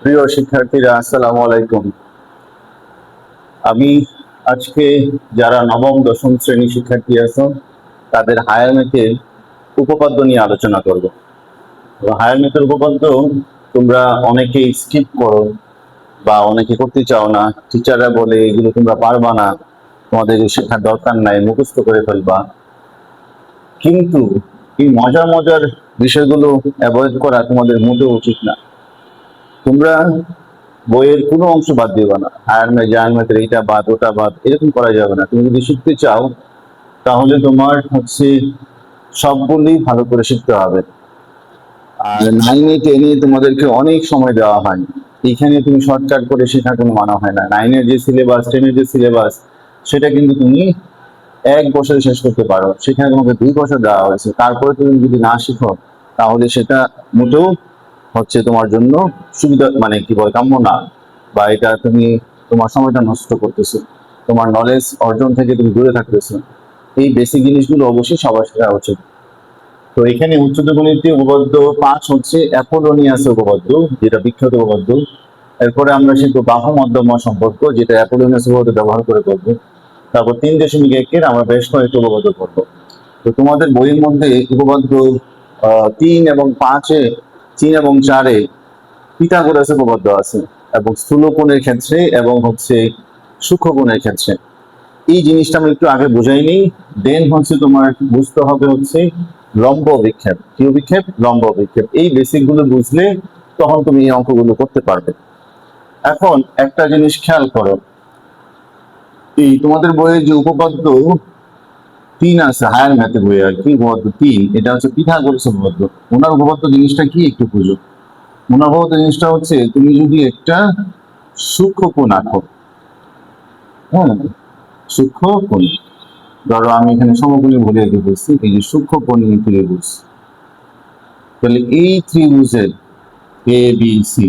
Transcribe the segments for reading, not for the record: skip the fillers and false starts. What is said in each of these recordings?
প্রিয় শিক্ষার্থীরা, আসসালামু আলাইকুম। আমি আজকে যারা নবম দশম শ্রেণী শিক্ষার্থী আছো তাদের হায়ার ম্যাথের উপপাদ্য নিয়ে আলোচনা করব। হায়ার ম্যাথের উপপাদ্য তোমরা অনেকেই স্কিপ করো বা অনেকে করতে চাও না। টিচাররা বলে এগুলো তোমরা পারবা না, তোমাদের শেখার দরকার নাই, মুখস্থ করে ফেলবা। কিন্তু এই মজার মজার বিষয়গুলো অ্যাভয়েড করা তোমাদের মোটেও উচিত না। তোমরা বইয়ের কোনো অংশ বাদ দিবা না, হায়ার ম্যাথ জায়ার ম্যাথের এইটা বাদ ওটা বাদ এরকম করা যাবে না। তুমি যদি শিখতে চাও তাহলে তোমার সবগুলি ভালো করে শিখতে হবে। আর 9 10 তোমাদেরকে অনেক সময় দেওয়া হয়, এখানে তুমি শর্টকাট করে শেখা কোনো মানা হয় না। 9 যে সিলেবাস, 10 যে সিলেবাস, সেটা কিন্তু তুমি 1 বছরে শেষ করতে পারো। সেখানে তোমাকে 2 বছর দেওয়া হয়েছে, তারপরে তুমি যদি না শিখো তাহলে সেটা মোটেও তোমার জন্য সুবিধা মানে কি বলে কাম্য না, বা এটা তুমি তোমার সময়টা নষ্ট করতেছো, তোমার নলেজ অর্জন থেকে তুমি দূরে থাকতেছো। এই বেসিক জিনিসগুলো অবশ্যই সবার শেখা উচিত। তো এখানে উচ্চতর গণিতে উপপাদ্য 5 অ্যাপোলোনিয়াস উপপাদ্য, যেটা বিখ্যাত উপপাদ্য। এরপরে আমরা শিখবো বাহু মধ্যমা সম্পর্ক, যেটা অ্যাপোলোনিয়াস উপপাদ্য ব্যবহার করে করবো। তারপর 3.1 আমরা বেশ কয়েকটি উপপাদ্য করবো। তো তোমাদের বইয়ের মধ্যে উপপাদ্য 3 এবং 5-এ 3 এবং 4-এ পিথাগোরাস উপপাদ্য আছে, এবং স্থূলকোণের ক্ষেত্রে এবং সূক্ষ্মকোণের ক্ষেত্রে। এই জিনিসটা আমি একটু আগে বুঝাইনি। দেন তোমার বুঝতে হবে লম্ব বিক্ষেপ। কি বিক্ষেপ? লম্ব বিক্ষেপ। এই বেসিক গুলো বুঝলে তখন তুমি এই অঙ্কগুলো করতে পারবে। এখন একটা জিনিস খেয়াল করো, এই তোমাদের বইয়ের যে উপপাদ্য 3 আছে হায়ার ম্যাথের বই আর কি, উপপাদ্য 3, এটা হচ্ছে পিথাগোরাস উপপাদ্য। ওনার উপপাদ্য জিনিসটা কি একটু বুঝো। ওনার উপপাদ্য জিনিসটা তুমি যদি একটা সূক্ষ্মকোণ আঁকো, হ্যাঁ, সূক্ষ্মকোণ, ধরো আমি এখানে সমকোণী ভুলিয়ে দিয়ে বলছি, এই যে সূক্ষ্মকোণী ত্রিভুজ, তাহলে এই ত্রিভুজের এ বি সি,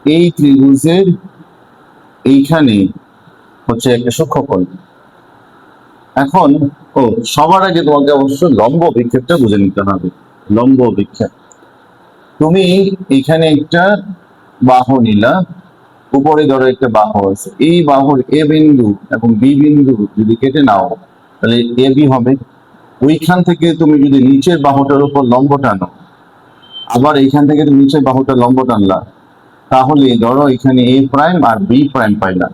এই ত্রিভুজের এইখানে একটা সূক্ষ্মকোণ। এখন সবার আগে তোমাকে অবশ্য লম্ব বিক্ষেপটা বুঝে নিতে হবে। লম্ব বিক্ষেপ, তুমি এখানে একটা বাহু নিলা, উপরে ধরো একটা বাহু আছে, এই বাহুর এ বিন্দু এবং বি বিন্দু যদি কেটে নাও তাহলে এ বি হবে। ওইখান থেকে তুমি যদি নিচের বাহুটার উপর লম্ব টানো, আবার এইখান থেকে তুমি নিচের বাহুটা লম্ব টানলা, তাহলে ধরো এখানে এ প্রাইম আর বি প্রাইম পাইলা।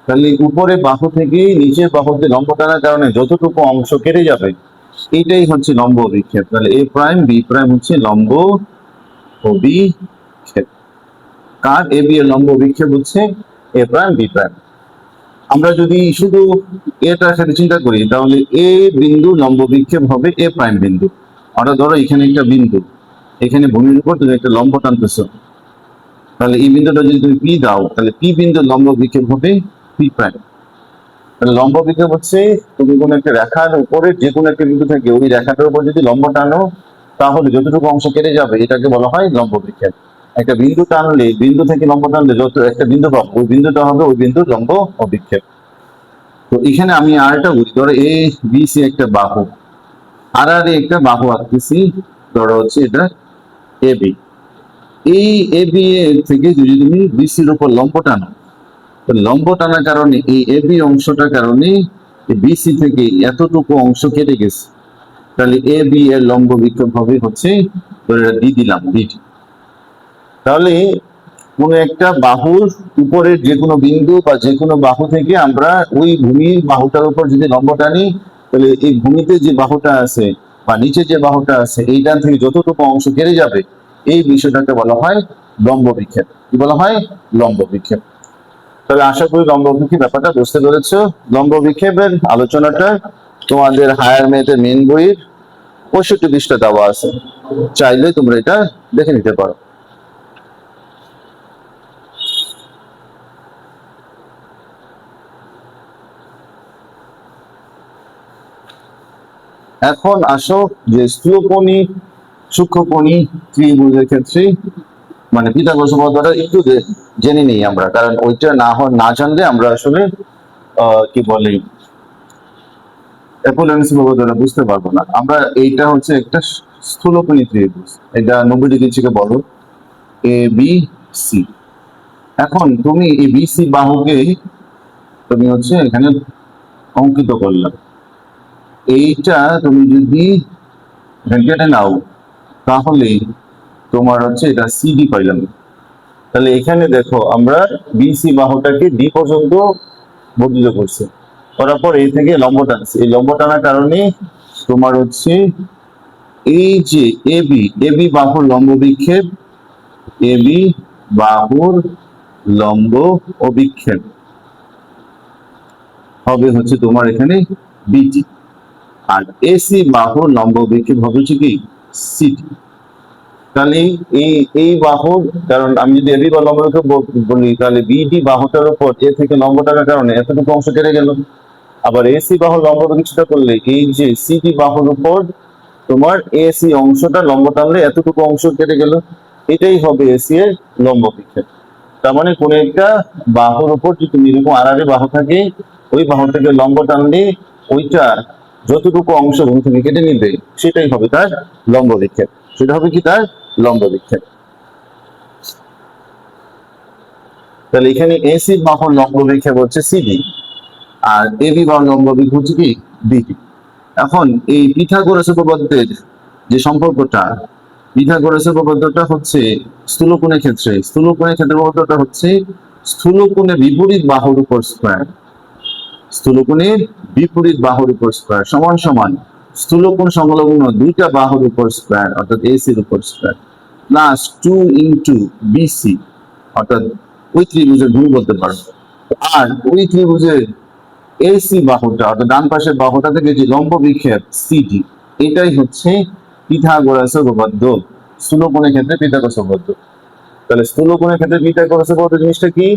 তাহলে উপরে বাহু থেকে নিচের বাহুতে লম্ব টানার কারণে যতটুকু অংশ কেটে যাবে এইটাই লম্ব বিক্ষেপ। তাহলে এ প্রাইম বি প্রাইম লম্ব অভিক্ষেপ। কার? এ বি এর লম্ব বিক্ষেপ এ প্রাইম বি প্রাইম। আমরা যদি শুধু এটার সাথে চিন্তা করি তাহলে এ বিন্দু লম্ব বিক্ষেপ হবে এ প্রাইম বিন্দু। অর্থাৎ ধরো এখানে একটা বিন্দু, এখানে ভূমির উপর তুমি একটা লম্ব টানতেছো, তাহলে এই বিন্দুটা যদি তুমি পি দাও তাহলে পি বিন্দু লম্ব বিক্ষেপ হবে পি প্রাইম। তাহলে লম্ব বিক্ষেপ তুমি কোনো একটা রেখার উপরে যে কোনো একটা বিন্দু থেকে ওই রেখাটার উপর যদি লম্ব টানো তাহলে যতটুকু অংশ কেটে যাবে এটাকে বলা হয় লম্ব বিক্ষেপ। একটা বিন্দু টানলে, বিন্দু থেকে লম্ব টানলে যত একটা বিন্দু পাবো, ওই বিন্দুটা হবে ওই বিন্দুর লম্ব অভিক্ষেপ। তো এখানে আমি আর একটা বুঝি, ধরো এ বি সি একটা বাহু, আর একটা বাহু আঁকতেছি, ধরো এটা এ বি। এই এ বি থেকে যদি তুমি বিসির উপর লম্ব টানো, লম্ব টানার কারণে এই এ বি অংশটার কারণে বিসি থেকে এতটুকু অংশ কেটে গেছে, তাহলে এ বি এর লম্ব বিক্ষেপ হবে ডি দিলাম ডি। তাহলে কোন একটা বাহুর উপরের যে কোনো বিন্দু বা যে কোনো বাহু থেকে আমরা ওই ভূমির বাহুটার উপর যদি লম্ব টানি, তাহলে এই ভূমিতে যে বাহুটা আছে বা নিচে যে বাহুটা আছে এইটার থেকে যতটুকু অংশ কেটে যাবে এই বিষয়টাকে বলা হয় লম্ব বিক্ষেপ। কি বলা হয়? লম্ব বিক্ষেপ। তাহলে আশা করি লম্ব বিক্ষেপ ব্যাপারটা বুঝতে পেরেছো। লম্ব বিক্ষেপের আলোচনাটা তোমাদের হায়ার ম্যাথের মেন বইয়ের 65 পৃষ্ঠা দেওয়া আছে, চাইলে তোমরা এটা দেখে নিতে পারো। এখন আসো যে স্থূলকোণী সূক্ষ্মকোণী ত্রিভুজের ক্ষেত্রে মানে পিথাগোরাস উপপাদ্যটা একটু জেনে নিই আমরা, কারণ ওইটা না জানলে আমরা আসলে কি বলে অ্যাপোলোনিয়াস উপপাদ্যটা বুঝতে পারবো না আমরা। এইটা হচ্ছে একটা স্থূলকোণী ত্রিভুজ, এটা 90 ডিগ্রি থেকে বলো এ বি সি। এখন তুমি এই বি সি বাহুকে তুমি হচ্ছে এখানে অঙ্কিত করলাম। এইটা তুমি যদি কেটে নাও তাহলে তোমার হচ্ছে এটা সিডি পাইলাম। তাহলে এখানে দেখো আমরা বিসি বাহুটাকে ডি পর্যন্ত বর্ধিত করছি, করার পর এই থেকে লম্ব টানছি। এই লম্ব টানার কারণে তোমার হচ্ছে এই যে এবি এবি বাহুর লম্ব বিক্ষেপ, এবি বাহুর লম্ব অভিক্ষেপ হবে হচ্ছে তোমার এখানে বিটি, আর এসি বাহুর লম্ব বিক্ষেপ হবে হচ্ছে কি সিটি। তাহলে এই এই বাহুর, কারণ আমি যদি এবি বা লম্ব বিক্ষেপ বলি তাহলে বিডি বাহুটার উপর এ থেকে লম্ব টানার কারণে এতটুকু অংশ কেটে গেল। আবার এসি বাহুর লম্ব বিক্ষেপটা করলে এই যে সিটি বাহুর উপর তোমার এসি অংশটা লম্ব টানলে এতটুকু অংশ কেটে গেল। এটাই হবে এসি এর লম্ব বিক্ষেপ। তার মানে কোন একটা বাহুর উপর যদি তুমি এরকম আড়াআড়ি বাহু থাকে, ওই বাহু থেকে লম্ব টানলে ওইটা যতটুকু অংশ ভূমি থেকে কেটে নিবে সেটাই হবে তার লম্ব বিক্ষেপ। সেটা হবে কি তার লম্ব বিক্ষেপ। তাহলে এখানে এসি বাহুর লম্ব বিক্ষেপ হচ্ছে সিডি, আর এবি বাহুর লম্ব বিক্ষেপ হচ্ছে কি বিডি। এখন এই পিথাগোরাস উপপাদ্যের যে সম্পর্কটা, পিথাগোরাস উপপাদ্যটা হচ্ছে স্থূলকোণের ক্ষেত্রে, স্থূলকোণের ক্ষেত্রে উপপাদ্যটা হচ্ছে স্থূলকোণের বিপরীত বাহুর উপর স্কয়ার, স্থূলকোণের বিপরীত বাহুর উপর স্কয়ার সমান সমান স্থূলকোণ সংলগ্ন দুইটা বাহুর উপর স্কয়ার অর্থাৎ এসির উপর স্কয়ার প্লাস 2 ইনটু বিসি অর্থাৎ ওই ত্রিভুজের ভূমি বলতে পারো। আর ওই ত্রিভুজের এসি বাহুটা অর্থাৎ ডান পাশের বাহুটা থেকে যে লম্ব বিক্ষেপ সিডি, এটাই হচ্ছে পিথাগোরাসের উপপাদ্য স্থূলকোণের ক্ষেত্রে পিথাগোরাস উপপাদ্য। তাহলে স্থূলকোণের ক্ষেত্রে পিথাগোরাসের উপপাদ্য জিনিসটা কি?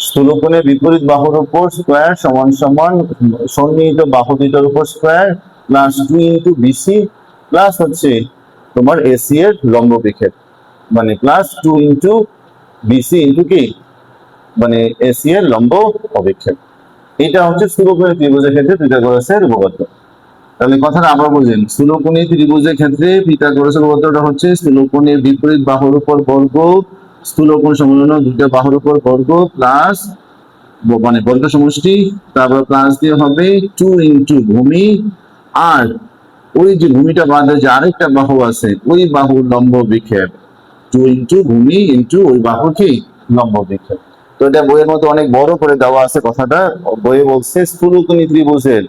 স্থূলকোণের বিপরীত বাহুর উপর স্কয়ার সমান সমান সন্নিহিত বাহু দুইটার উপর square plus 2 into BC plus হচ্ছে তোমার এসি এর লম্ব বিক্ষেপ, মানে প্লাস 2 ইনটু বিসি ইনটু কি মানে এসি এর লম্ব অভিক্ষেপ। এটা হচ্ছে স্থূলকোণের ত্রিভুজের ক্ষেত্রে পিথাগোরাসের উপপাদ্য। তাহলে কথাটা আবার বুঝলেন, স্থূলকোণী ত্রিভুজের ক্ষেত্রে পিথাগোরাসের উপপাদ্যটা হচ্ছে স্থূলকোণের বিপরীত বাহুর উপর বর্গ, স্থূলকোণ সংলগ্ন দুইটা বাহুর উপর বর্গ প্লাস মানে বর্গ সমষ্টি, তারপর প্লাস দিয়ে হবে 2 ইনটু ভূমি, আর ওই যে ভূমিটা বাদে যে আরেকটা বাহু আছে ওই বাহুর লম্ব বিক্ষেপ 2 ইনটু ভূমি ইনটু ওই বাহুর কি লম্ব বিক্ষেপ। তো এটা বইয়ের মধ্যে অনেক বড় করে দেওয়া আছে কথাটা। বইয়ে বলছে স্থূলকোণী ত্রিভুজের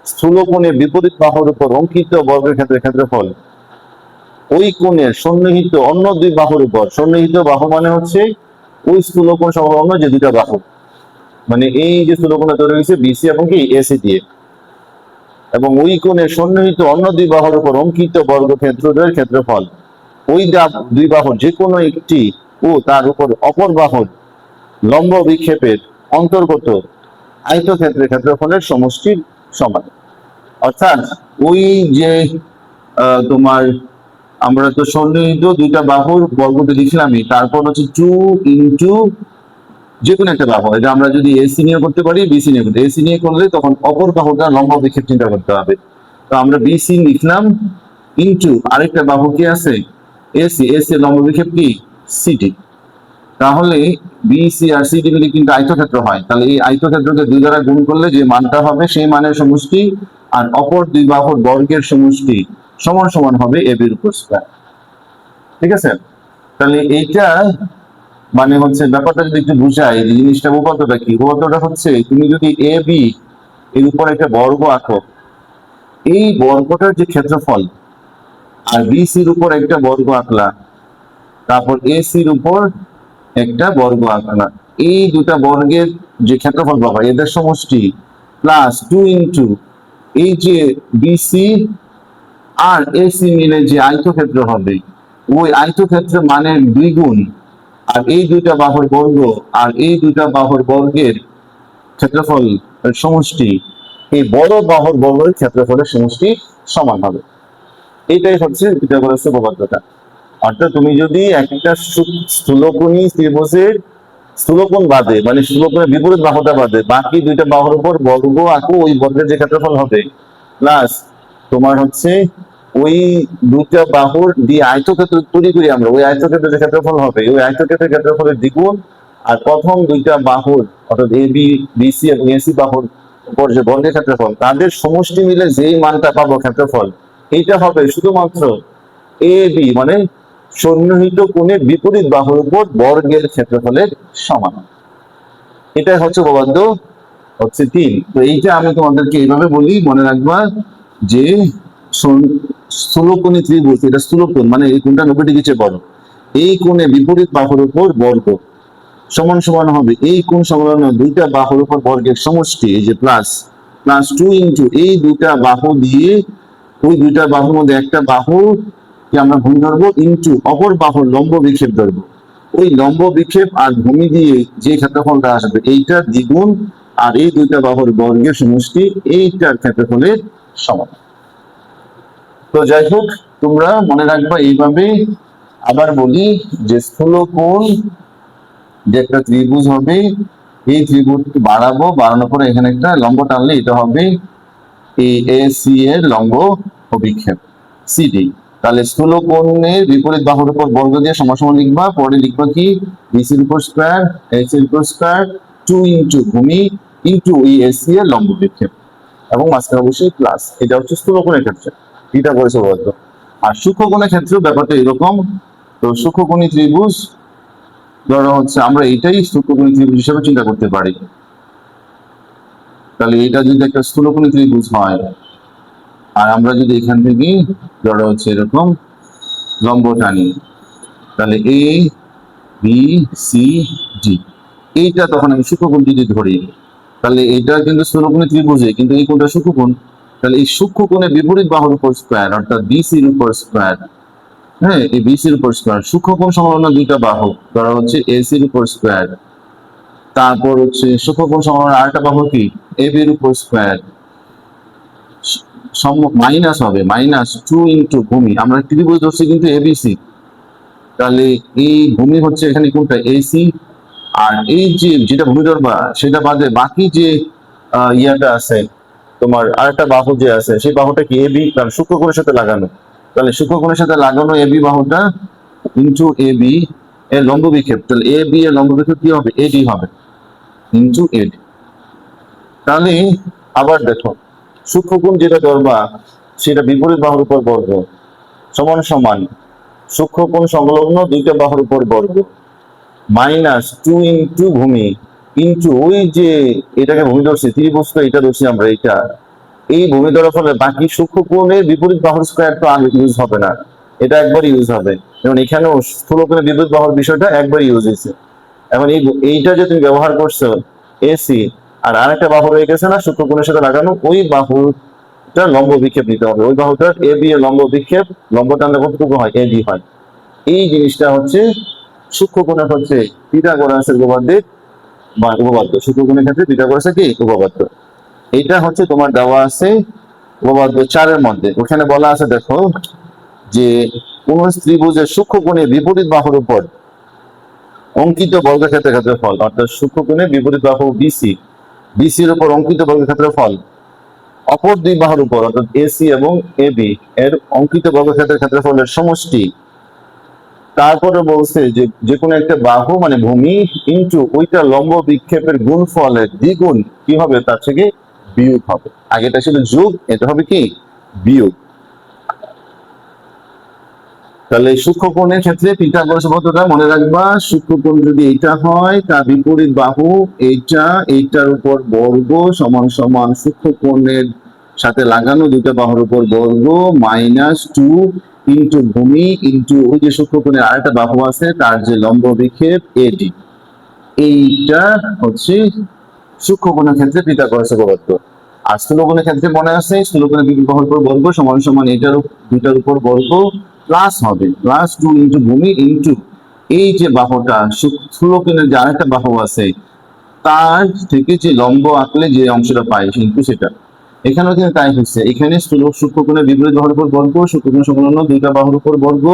স্থূলকোণের বিপরীত বাহুর উপর অঙ্কিত বর্গের ক্ষেত্রফল ওই কোণের সন্নিহিত অন্য দুই বাহুর উপর, সন্নিহিত বাহু মানে হচ্ছে ওই স্থূলকোণ সংলগ্ন যে দুইটা বাহু, মানে এই যে স্থূলকোণটা তৈরি হয়েছে বিসি এবং কি এসি দিয়ে, এবং ওই কোণের সন্নিহিত অন্য দুই বাহুর উপর অঙ্কিত বর্গক্ষেত্রদ্বয়ের ক্ষেত্রফল ওই দুই বাহুর যে কোনো একটি ও তার উপর অপর বাহুর লম্ব বিক্ষেপের অন্তর্গত আয়তক্ষেত্রের ক্ষেত্রফলের সমষ্টির সমান। অর্থাৎ ওই যে তোমার আমরা তো সন্নিহিত দুইটা বাহুর বর্গটা লিখলামই, তারপর হচ্ছে 2 ইনটু যে কোনো একটা বাহু, এটা আমরা যদি এসি নিয়ে করতে পারি বিসি নিয়ে করতে, এসি নিয়ে করলে তখন অপর বাহুটা লম্ব বিক্ষেপ চিন্তা করতে হবে। তো আমরা বিসি লিখলাম ইনটু আরেকটা বাহু কি আছে এসি, এসি লম্ব বিক্ষেপ কি সিডি। তাহলে বিসি আর সিডি মিলে কিন্তু আয়তক্ষেত্র হয়, তাহলে এই আয়তক্ষেত্রকে 2 দ্বারা গুণ করলে যে মানটা হবে সেই মানের সমষ্টি আর অপর দুই বাহুর বর্গের সমষ্টি সমান সমান হবে এবির উপর স্কয়ার। ঠিক আছে? তাহলে এইটা মানে হচ্ছে ব্যাপারটা যদি একটু বুঝাই এই জিনিসটা উপপাদ্যটা কি, উপপাদ্যটা হচ্ছে তুমি যদি এ বি এর উপর একটা বর্গ আঁকো, এই বর্গটার যে ক্ষেত্রফল আর বিসির উপর একটা বর্গ আঁকলা, তারপর এসির উপর একটা বর্গ আঁকলা, এই দুটা বর্গের যে ক্ষেত্রফল পাবা এদের সমষ্টি প্লাস 2 ইনটু এই যে বিসি আর এসি মিলে যে আয়তক্ষেত্র হবে ওই আয়তক্ষেত্র মানের 2 গুণ, আর এই দুইটা বাহুর বর্গ আর এই দুইটা বাহুর বর্গের ক্ষেত্রফল সমষ্টি এই বড় বাহুর বর্গের ক্ষেত্রফলের সমষ্টি সমান হবে। এটাই হচ্ছে পিথাগোরাসের উপপাদ্যটা। অর্থাৎ তুমি যদি একটা স্থূলকোণী ত্রিভুজের স্থূলকোণ বাদে মানে স্থূলকোণের বিপরীত বাহুটা বাদে বাকি দুইটা বাহুর উপর বর্গ আঁকো, ওই বর্গের যে ক্ষেত্রফল হবে প্লাস তোমার হচ্ছে ওই দুইটা বাহুর দিয়ে আয়তক্ষেত্র তৈরি করি আমরা, ওই আয়তক্ষেত্রের যে ক্ষেত্রফল হবে ওই আয়তক্ষেত্রের ক্ষেত্রফলের দ্বিগুণ আর প্রথম দুইটা বাহুর অর্থাৎ এ বি বিসি এবং এসি বাহুর উপর যে বর্গের ক্ষেত্রফল তাদের সমষ্টি মিলে যেই মানটা পাবো ক্ষেত্রফল, এইটা হবে শুধুমাত্র এ বি মানে সন্নিহিত কোণের বিপরীত বাহুর উপর বর্গের ক্ষেত্রফলের সমান। এটা হচ্ছে উপপাদ্য হচ্ছে 3। তো এইটা আমি তোমাদেরকে এইভাবে বলি, মনে রাখবা যে স্থূলকোণী ত্রিভুজ, এটা স্থূলকোণ মানে এই কোণটা 90 ডিগ্রি চেয়ে বড়, এই কোণে বিপরীত বাহুর উপর বর্গ সমান সমান হবে এই কোণ সংলগ্ন দুইটা বাহুর উপর বর্গের সমষ্টি, এই যে প্লাস প্লাস 2 ইন্টু এই দুইটা বাহু দিয়ে ওই দুইটা বাহুর মধ্যে একটা বাহু কে আমরা ভূমি ধরবো ইন্টু অপর বাহুর লম্ব বিক্ষেপ ধরবো, ওই লম্ব বিক্ষেপ আর ভূমি দিয়ে যে ক্ষেত্রফলটা আসবে এইটার দ্বিগুণ আর এই দুইটা বাহুর বর্গের সমষ্টি এইটার ক্ষেত্রফলের সমান। তো যাই হোক, তোমরা মনে রাখবা এইভাবে। আবার বলি যে স্থূলকোণ যে একটা ত্রিভুজ হবে, এই ত্রিভুজকে বাড়াবো, বাড়ানোর পরে এখানে একটা লম্ব টানলে এটা হবে এই এসি এর লম্ব অভিক্ষেপ সিডি। তাহলে স্থূলকোণের বিপরীত বাহুর উপর বর্গ দিয়ে সমান লিখবা, পরে লিখবা কি বিসির উপর স্কয়ার এস এর উপর স্কয়ার 2 ইন্টু ভূমি ইন্টু এই এসি এর লম্ব বিক্ষেপ এবং মাঝখানে অবশ্যই প্লাস। এটা হচ্ছে স্থূলকোণের ক্ষেত্রে, এটা করেছে বলতো। আর সূক্ষ্মকোণের ক্ষেত্রেও ব্যাপারটা এরকম। তো সূক্ষ্মকোণী ত্রিভুজ ধরো হচ্ছে আমরা এটাই সূক্ষ্মকোণী ত্রিভুজ হিসেবে চিন্তা করতে পারি। তাহলে এটা যদি একটা স্থূলকোণী ত্রিভুজ হয় আর আমরা যদি এখান থেকে ধরো হচ্ছে এরকম লম্ব টানি, তাহলে এ বি সি ডি, এইটা তখন আমি সূক্ষ্মকোণ যদি ধরি তাহলে এটা কিন্তু স্থূলকোণী ত্রিভুজে, কিন্তু এই কোণটা সূক্ষ্মকোণ। তাহলে এই সূক্ষ্মকোণের বিপরীত বাহুর উপর স্কয়ার অর্থাৎ বিসির উপর স্কয়ার, হ্যাঁ এই বিসির উপর স্কয়ার, সূক্ষ্মকোণ সংলগ্ন দুইটা বাহু ধরা হচ্ছে এসির উপর স্কয়ার, তারপর হচ্ছে সূক্ষ্মকোণ সংলগ্ন আরেকটা বাহু কি এ বির উপর স্কয়ার, মাইনাস হবে মাইনাস 2 ইন্টু ভূমি, আমরা ত্রিভুজ ধরছি কিন্তু এবিসি, তাহলে এই ভূমি হচ্ছে এখানে কোনটা এসি, আর এই যে যেটা ভূমি ধরবা সেটা বাদে বাকি যে ইয়াটা আছে তোমার আরেকটা বাহু যে আছে সেই বাহুটা কি এবি, কারণ সূক্ষ্মকোণের সাথে লাগানো, তাহলে সূক্ষ্মকোণের সাথে লাগানো এবি বাহুটা ইন্টু এবি এর লম্ব বিক্ষেপ, তাহলে এ বি এর লম্ব বিক্ষেপ কি হবে এডি হবে ইন্টু এডি। তাহলে আবার দেখো সূক্ষ্মকোণ যেটা ধরবা সেটা বিপরীত বাহুর উপর বর্গ সমান সমান সূক্ষ্মকোণ সংলগ্ন দুইটা বাহুর উপর বর্গ মাইনাস 2 ইন্টু ভূমি ইন্টু ওই যে এটাকে ভূমি ধরছি ত্রিভুজটা এটা ধরছি আমরা, এটা এই ভূমি ধরার ফলে বাকি সূক্ষ্মকোণের বিপরীত বাহুর স্কয়ার তো আর ইউজ হবে না, এটা একবার ইউজ হবে, যেমন এখানেও স্থূলকোণের বিপরীত বাহুর বিষয়টা একবার ইউজ হয়েছে। এখন এইটা যে তুমি ব্যবহার করছো এসি আর আরেকটা বাহু রয়ে গেছে না সূক্ষ্মকোণের সাথে লাগানো, ওই বাহুটার লম্ব বিক্ষেপ নিতে হবে, ওই বাহুটার এ বি এর লম্ব বিক্ষেপ, লম্ব টানলে কতটুকু হয় এ বি হয়। এই জিনিসটা হচ্ছে সূক্ষ্মকোণের হচ্ছে পিথাগোরাসের উপপাদ্যের বা উপপাদ্য, সূক্ষ্মকোণের ক্ষেত্রে পিথাগোরাসের কি উপপাদ্য। এটা হচ্ছে তোমার দেওয়া আছে উপপাদ্য 4 এর মধ্যে, ওখানে বলা আছে দেখো যে কোন ত্রিভুজের সূক্ষ্মকোণের বিপরীত বাহুর উপর অঙ্কিত বর্গক্ষেত্রের ক্ষেত্রফল, অর্থাৎ সূক্ষ্মকোণের বিপরীত বাহু বিসি, বিসির উপর অঙ্কিত বর্গক্ষেত্রফল অপর দুই বাহুর উপর অর্থাৎ এসি এবং এবি এর অঙ্কিত বর্গক্ষেত্রের ক্ষেত্রফলের সমষ্টি, তারপরে বলছে যে যে কোনো একটা বাহু মানে ভূমি ইন্টু ওইটা লম্ব বিক্ষেপের গুণফলের দ্বিগুণ কি হবে তার থেকে বিয়োগ হবে, আগেটা ছিল যোগ, এটা হবে কি বিয়োগ। তাহলে সূক্ষ্মকোণের ক্ষেত্রে পিথাগোরাস উপপাদ্যটা মনে রাখবা, সূক্ষ্মকোণ যদি এটা হয় তার বিপরীত বাহু এইটা, এইটার উপর বর্গ সমান সমান সূক্ষ্মকোণের সাথে লাগানো দুইটা বাহুর উপর বর্গ মাইনাস 2 ইন্টু ভূমি ইন্টু ওই যে সূক্ষ্মকোণের আরেকটা বাহু আছে তার যে লম্ব বিক্ষেপ এডি, এইটা হচ্ছে সূক্ষ্মকোণের ক্ষেত্রে পিথাগোরাস উপপাদ্য। আর স্থূলকোণের ক্ষেত্রে মনে আছে স্থূলকোণের বিপরীত বাহুর উপর বর্গ সমান সমান এটার দুইটার উপর বর্গ প্লাস হবে প্লাস 2 ইন্টু ভূমি ইন্টু এই যে বাহুটা স্থূলকোণের যে আরেকটা বাহু আছে তার থেকে যে লম্ব আঁকলে যে অংশটা পাই কিন্তু সেটা, এখানেও কিন্তু তাই হচ্ছে, এখানে সূক্ষ্মকোণের বিপরীত বাহুর উপর বর্গ সূক্ষ্মকোণ সংলগ্ন দুইটা বাহুর উপর বর্গ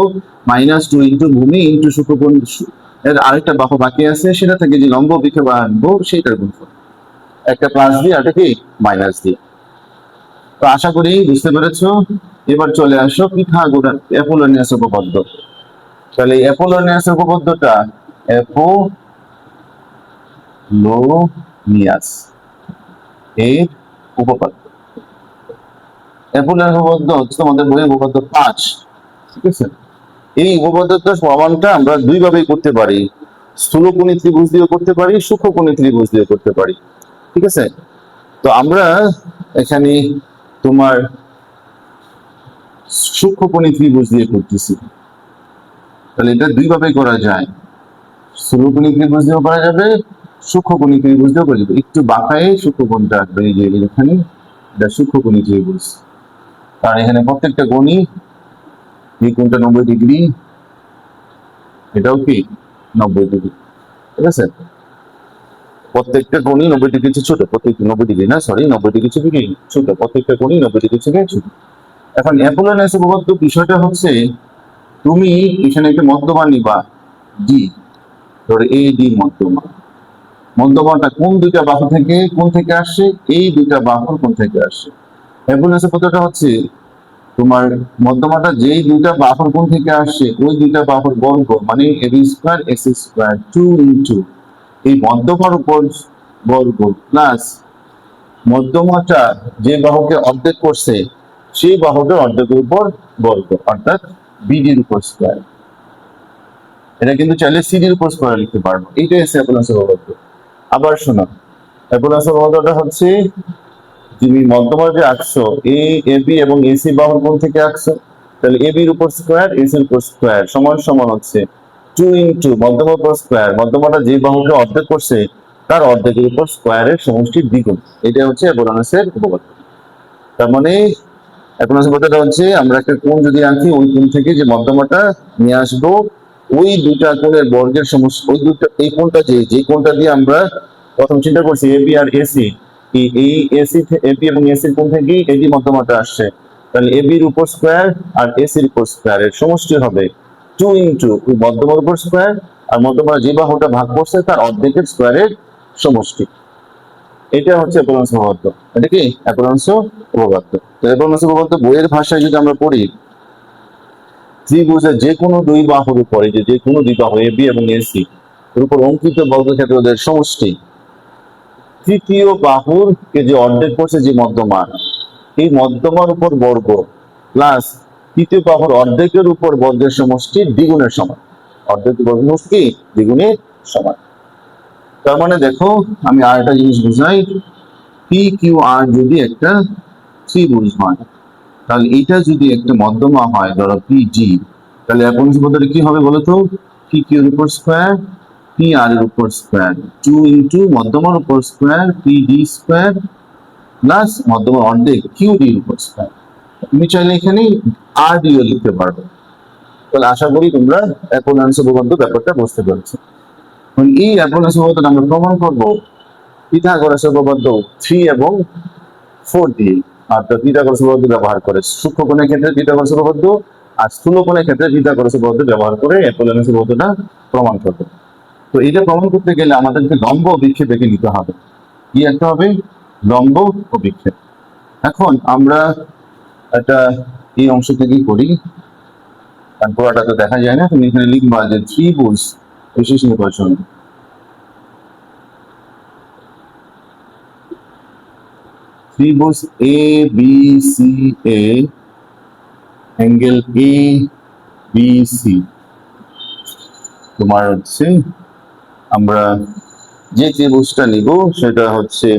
মাইনাস 2 ইন্টু ভূমি ইন্টু সূক্ষ্মকোণ এর আরেকটা বাহু বাকি আছে সেটা থেকে যে লম্ব বিক্ষেপ আনবো সেইটার গুণফল, একটা প্লাস দিয়ে আর কি মাইনাস দিয়ে। তো আশা করি বুঝতে পেরেছো। এবার চলে আসো পিথাগোরাস অ্যাপোলোনিয়াস উপপাদ্য। তাহলে অ্যাপোলোনিয়াস উপপাদ্যটা অ্যাপোলোনিয়াস এর উপপাদ্য। অ্যাপোলোনিয়াস উপপাদ্য হচ্ছে তোমাদের বইয়ের উপপাদ্য 5, ঠিক আছে। এই উপপাদ্যটার প্রমাণটা আমরা দুই ভাবেই করতে পারি, স্থূলকোণী ত্রিভুজ দিয়েও করতে পারি, সূক্ষ্মকোণী ত্রিভুজ দিয়েও করতে পারি, ঠিক আছে। তো আমরা এখানে তোমার সূক্ষ্মকোণী ত্রিভুজ দিয়ে করতেছি। তাহলে এটা দুই ভাবে করা যায়, স্থূলকোণী ত্রিভুজ দিয়েও করা যাবে, সূক্ষ্মকোণী ত্রিভুজ দিয়েও করা যাবে। একটু বাঁকায় সূক্ষ্মকোণটা আসবে, এই যে এখানে এটা সূক্ষ্মকোণী ত্রিভুজ। কারণ এখানে প্রত্যেকটা কোণই, এই কোণটা 90 ডিগ্রি, এটাও কি 90 ডিগ্রি, ঠিক আছে। প্রত্যেকটা কোণই 90 ডিগ্রি ছোট, প্রত্যেক 90 ডিগ্রি না, সরি 90 ডিগ্রি ছোট, কি ছোট, প্রত্যেকটা কোণই 90 ডিগ্রি থেকে ছোট। এখন অ্যাপোলোনিয়াস উপপাদ্য বিষয়টা হচ্ছে, তুমি এখানে একটা মধ্যমা নিবা ডি, ধরো এ ডি মধ্যমা। মধ্যমাটা কোন দুইটা বাহু থেকে কোন থেকে আসছে, এই দুইটা বাহুর কোন থেকে আসছে। অ্যাপোলোনিয়াস উপপাদ্যটা হচ্ছে তোমার মধ্যমাটা যেই দুইটা বাহুর কোন থেকে আসছে, ওই দুইটা বাহুর বর্গ, মানে AB square S square 2 into এই মধ্যমার উপর বর্গ প্লাস মধ্যমাটা যে বাহুকে অর্ধেক করছে সেই বাহুটার অর্ধেকের উপর বর্গ, অর্থাৎ বিডির উপর স্কয়ার। এটা কিন্তু চাইলে সিডির উপর স্কয়ার লিখতে পারবো। এইটাই হচ্ছে অ্যাপোলোনিয়াস উপপাদ্য। আবার শোনো, অ্যাপোলোনিয়াস উপপাদ্যটা হচ্ছে তুমি মধ্যমা যে আঁকছো, এ এবি এবং এসি বাহুর কোণ থেকে আঁকছো, তাহলে এবি এর উপর স্কয়ার এসি এর উপর স্কয়ার সমান সমান হচ্ছে 2 ইনটু মধ্যমার উপর স্কয়ার, মধ্যমাটা যে বাহুকে অর্ধেক করছে তার অর্ধেকের উপর স্কয়ারের সমষ্টির দ্বিগুণ। এটা হচ্ছে অ্যাপোলোনিয়াসের উপপাদ্য। তার মানে অ্যাপোলোনিয়াস উপপাদ্যটা হচ্ছে আমরা একটা কোণ যদি আঁকি, ওই কোণ থেকে যে মধ্যমাটা নিয়ে আসবো, ওই দুইটা কোণের বর্গের সমষ্টি, ওই দুইটা, এই কোণটা যে কোণটা দিয়ে আমরা প্রথম চিন্তা করছি এবি আর এসি, এই এসি এবি এবং এসির কোণ থেকে এডি মধ্যমাটা আসছে, তাহলে এবি এর উপর স্কয়ার আর এসির উপর স্কয়ার এর সমষ্টি হবে 2 ইনটু ওই মধ্যমার উপর স্কয়ার আর মধ্যমা যে বাহুটা ভাগ করছে তার অর্ধেকের স্কয়ারের সমষ্টি। এটা হচ্ছে অ্যাপোলোনিয়াস উপপাদ্য। এটা কি অ্যাপোলোনিয়াস উপপাদ্য। তো অ্যাপোলোনিয়াস উপপাদ্য বইয়ের ভাষায় যদি আমরা পড়ি, ত্রিভুজের যে কোনো দুই বাহুর উপরে, যে কোনো দুই বাহু এবি এবং এসি এর উপর অঙ্কিত বর্গক্ষেত্রদের সমষ্টি, তৃতীয় বাহুর কে যে অর্ধেক করছে যে মধ্যমা, এই মধ্যমার উপর বর্গ প্লাস তৃতীয় বাহুর অর্ধেকের উপর বর্গের সমষ্টি দ্বিগুণের সমান। অর্ধেকের বর্গের সমষ্টি দ্বিগুণের সমান। তার মানে দেখো, আমি আর একটা জিনিস বুঝাই, পি কিউ আর যদি একটা ত্রিভুজ হয়, তাহলে এটা যদি একটা মধ্যমা হয়, ধরো পি জি, তাহলে অ্যাপোলোনিয়াস উপপাদ্যটা কি হবে বলো তো? পি কিউ এর উপর স্কয়ার পি আর এর উপর স্কয়ার 2 ইনটু মধ্যমার উপর square P D square plus মধ্যমার অর্ধেক কিউ ডি এর উপর স্কয়ার। তুমি চাইলে এখানে আর ডিও লিখতে পারবে। তাহলে আশা করি তোমরা অ্যাপোলোনিয়াস উপপাদ্য ব্যাপারটা বুঝতে পেরেছো। এই অ্যাপোলোনিয়াস উপপাদ্যটা আমরা প্রমাণ করব পিথাগোরাস উপপাদ্য 3 এবং 4 দিয়ে। অর্থাৎ পিথাগোরাস উপপাদ্য ব্যবহার করে সূক্ষ্মকোণের ক্ষেত্রে পিথাগোরাস উপপাদ্য আর স্থূলকোণের ক্ষেত্রে পিথাগোরাস উপপাদ্য ব্যবহার করে অ্যাপোলোনিয়াস উপপাদ্যটা প্রমাণ করব। তো এটা প্রমাণ করতে গেলে আমাদেরকে লম্ব ও বিক্ষেপ এঁকে নিতে হবে। কি একটা হবে? লম্ব ও বিক্ষেপ। এখন আমরা একটা এই অংশ থেকেই করি, কারণ পুরোটা তো দেখা যায় না। তুমি এখানে লিখবা যে ত্রিভুজ বিশেষ নির্বাচন, ত্রিভুজ A B C A, angle A B C, তোমার হচ্ছে আমরা যে ত্রিভুজটা নিব সেটা হচ্ছে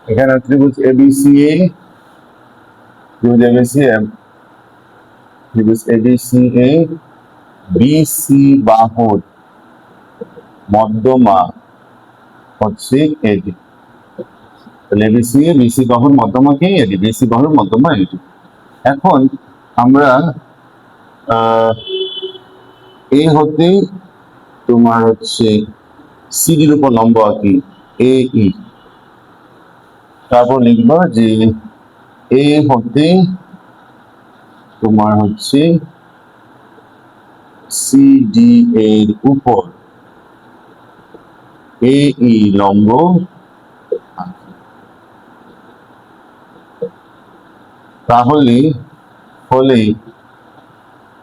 এখানে ত্রিভুজ এবিসিএ, ত্রিভুজ এবিসিএ, ত্রিভুজ এবিসিএ বিসি বাহুর মধ্যমা হচ্ছে এডি। তাহলে এবিসি এ বিসি বাহুর মধ্যমা কে? এডি। বিসি বাহুর মধ্যমা এডি। এখন আমরা এ হতে তোমার হচ্ছে সিডির উপর লম্ব আঁকি, এ ই। তারপর লিখবা যে এ হতে তোমার হচ্ছে সিডি এর উপর এ ই লম্ব আঁকি। তাহলে হলে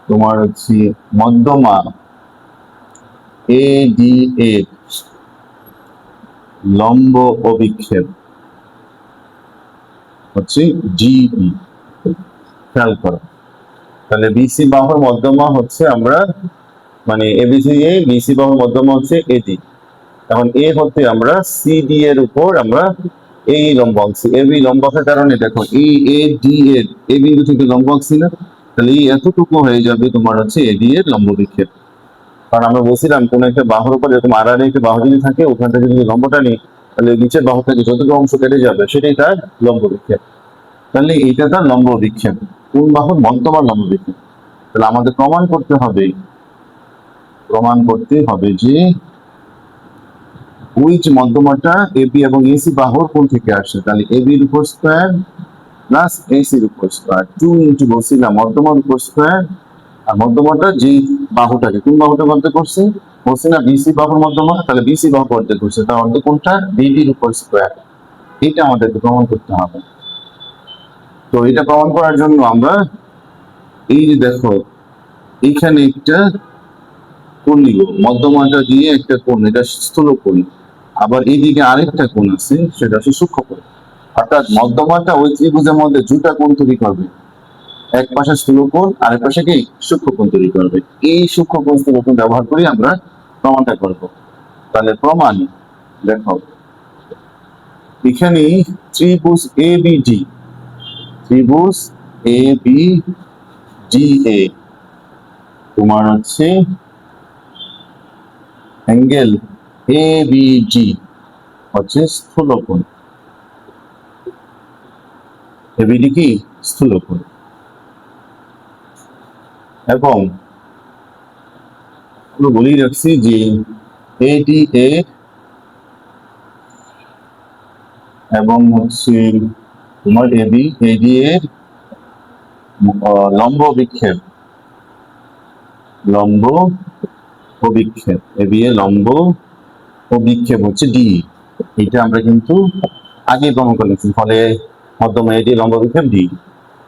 তোমার হচ্ছে মধ্যমা এ ডি এর লম্ব অভিক্ষেপ হচ্ছে ডিই। খেয়াল করো, তাহলে বিসি বাহুর মধ্যমা হচ্ছে আমরা মানে এবিসি এ বিসি বাহুর মধ্যমা হচ্ছে এডি। এখন এ হতে আমরা সিডি এর উপর আমরা এই লম্ব আঁকছি। এবি লম্ব আঁকার কারণে দেখো এই এ ডি এর এ বিন্দু থেকে লম্ব আঁকছি না, তাহলে এই এতটুকু হয়ে যাবে তোমার হচ্ছে এডি এর লম্ব বিক্ষেপ। কারণ আমরা বলছিলাম কোন একটা বাহুর উপর এরকম আর একটা বাহু যদি থাকে, ওখান থেকে যদি লম্বটা নিই তাহলে নিচের বাহু থেকে যতটুকু অংশ কেটে যাবে সেটাই তার লম্ব বিক্ষেপ। তাহলে এইটা তার লম্ব বিক্ষেপ, কোন বাহুর? মধ্যমার লম্ব বিক্ষেপ। তাহলে আমাদের প্রমাণ করতে হবে যে ওই যে মধ্যমাটা এবি এবং এসি বাহুর কোণ থেকে আসে। তাহলে এবি এর উপর স্কয়ার প্লাস এসি এর উপর স্কয়ার 2 ইন্টু বসিলাম মধ্যমার উপর স্কয়ার। আর মধ্যমাটা যে বাহুটাকে কোন বাহুটা বলতে করছে বলছে না বিসি বাহুর মধ্যমা, তাহলে বিসি বাহু বলতে করছে তার অর্ধ কোনটা? বিডি এর উপর স্কয়ার। এটা আমাদেরকে প্রমাণ করতে হবে। তো এটা প্রমাণ করার জন্য আমরা এই যে দেখো এইখানে একটা কোণ নিব, মধ্যমাটা দিয়ে একটা কোণ, এটা স্থূল কোণ। আবার এইদিকে আরেকটা কোণ আছে, সেটা হচ্ছে সূক্ষ্ম কোণ। অর্থাৎ মধ্যমাটা ওই ত্রিভুজের মধ্যে দুটা কোণ তৈরি করবে, এক পাশে স্থূল কোণ আর এক পাশে কি সূক্ষ্ম কোণ তৈরি করবে। এই সূক্ষ্ম কোণ স্থূল কোণ ব্যবহার করে আমরা প্রমাণটা করব। তাহলে প্রমাণ দেখো, এখানে ত্রিভুজ এ বি ডি, ত্রিভুজ এ বি ডি এ তোমার হচ্ছে অ্যাঙ্গেল এ বি ডি হচ্ছে স্থূল কোণ। এবিডি কি? স্থূল কোণ। এবং আমরা বলেই রাখছি যে এডি এ এবং হচ্ছে তোমার এবি এডি এর লম্ব বিক্ষেপ, লম্ব অভিক্ষেপ, এবি এর লম্ব অভিক্ষেপ হচ্ছে ডি। এটা আমরা কিন্তু আগে প্রমাণ করেছি, ফলে মধ্যমা এডি লম্ব বিক্ষেপ ডি।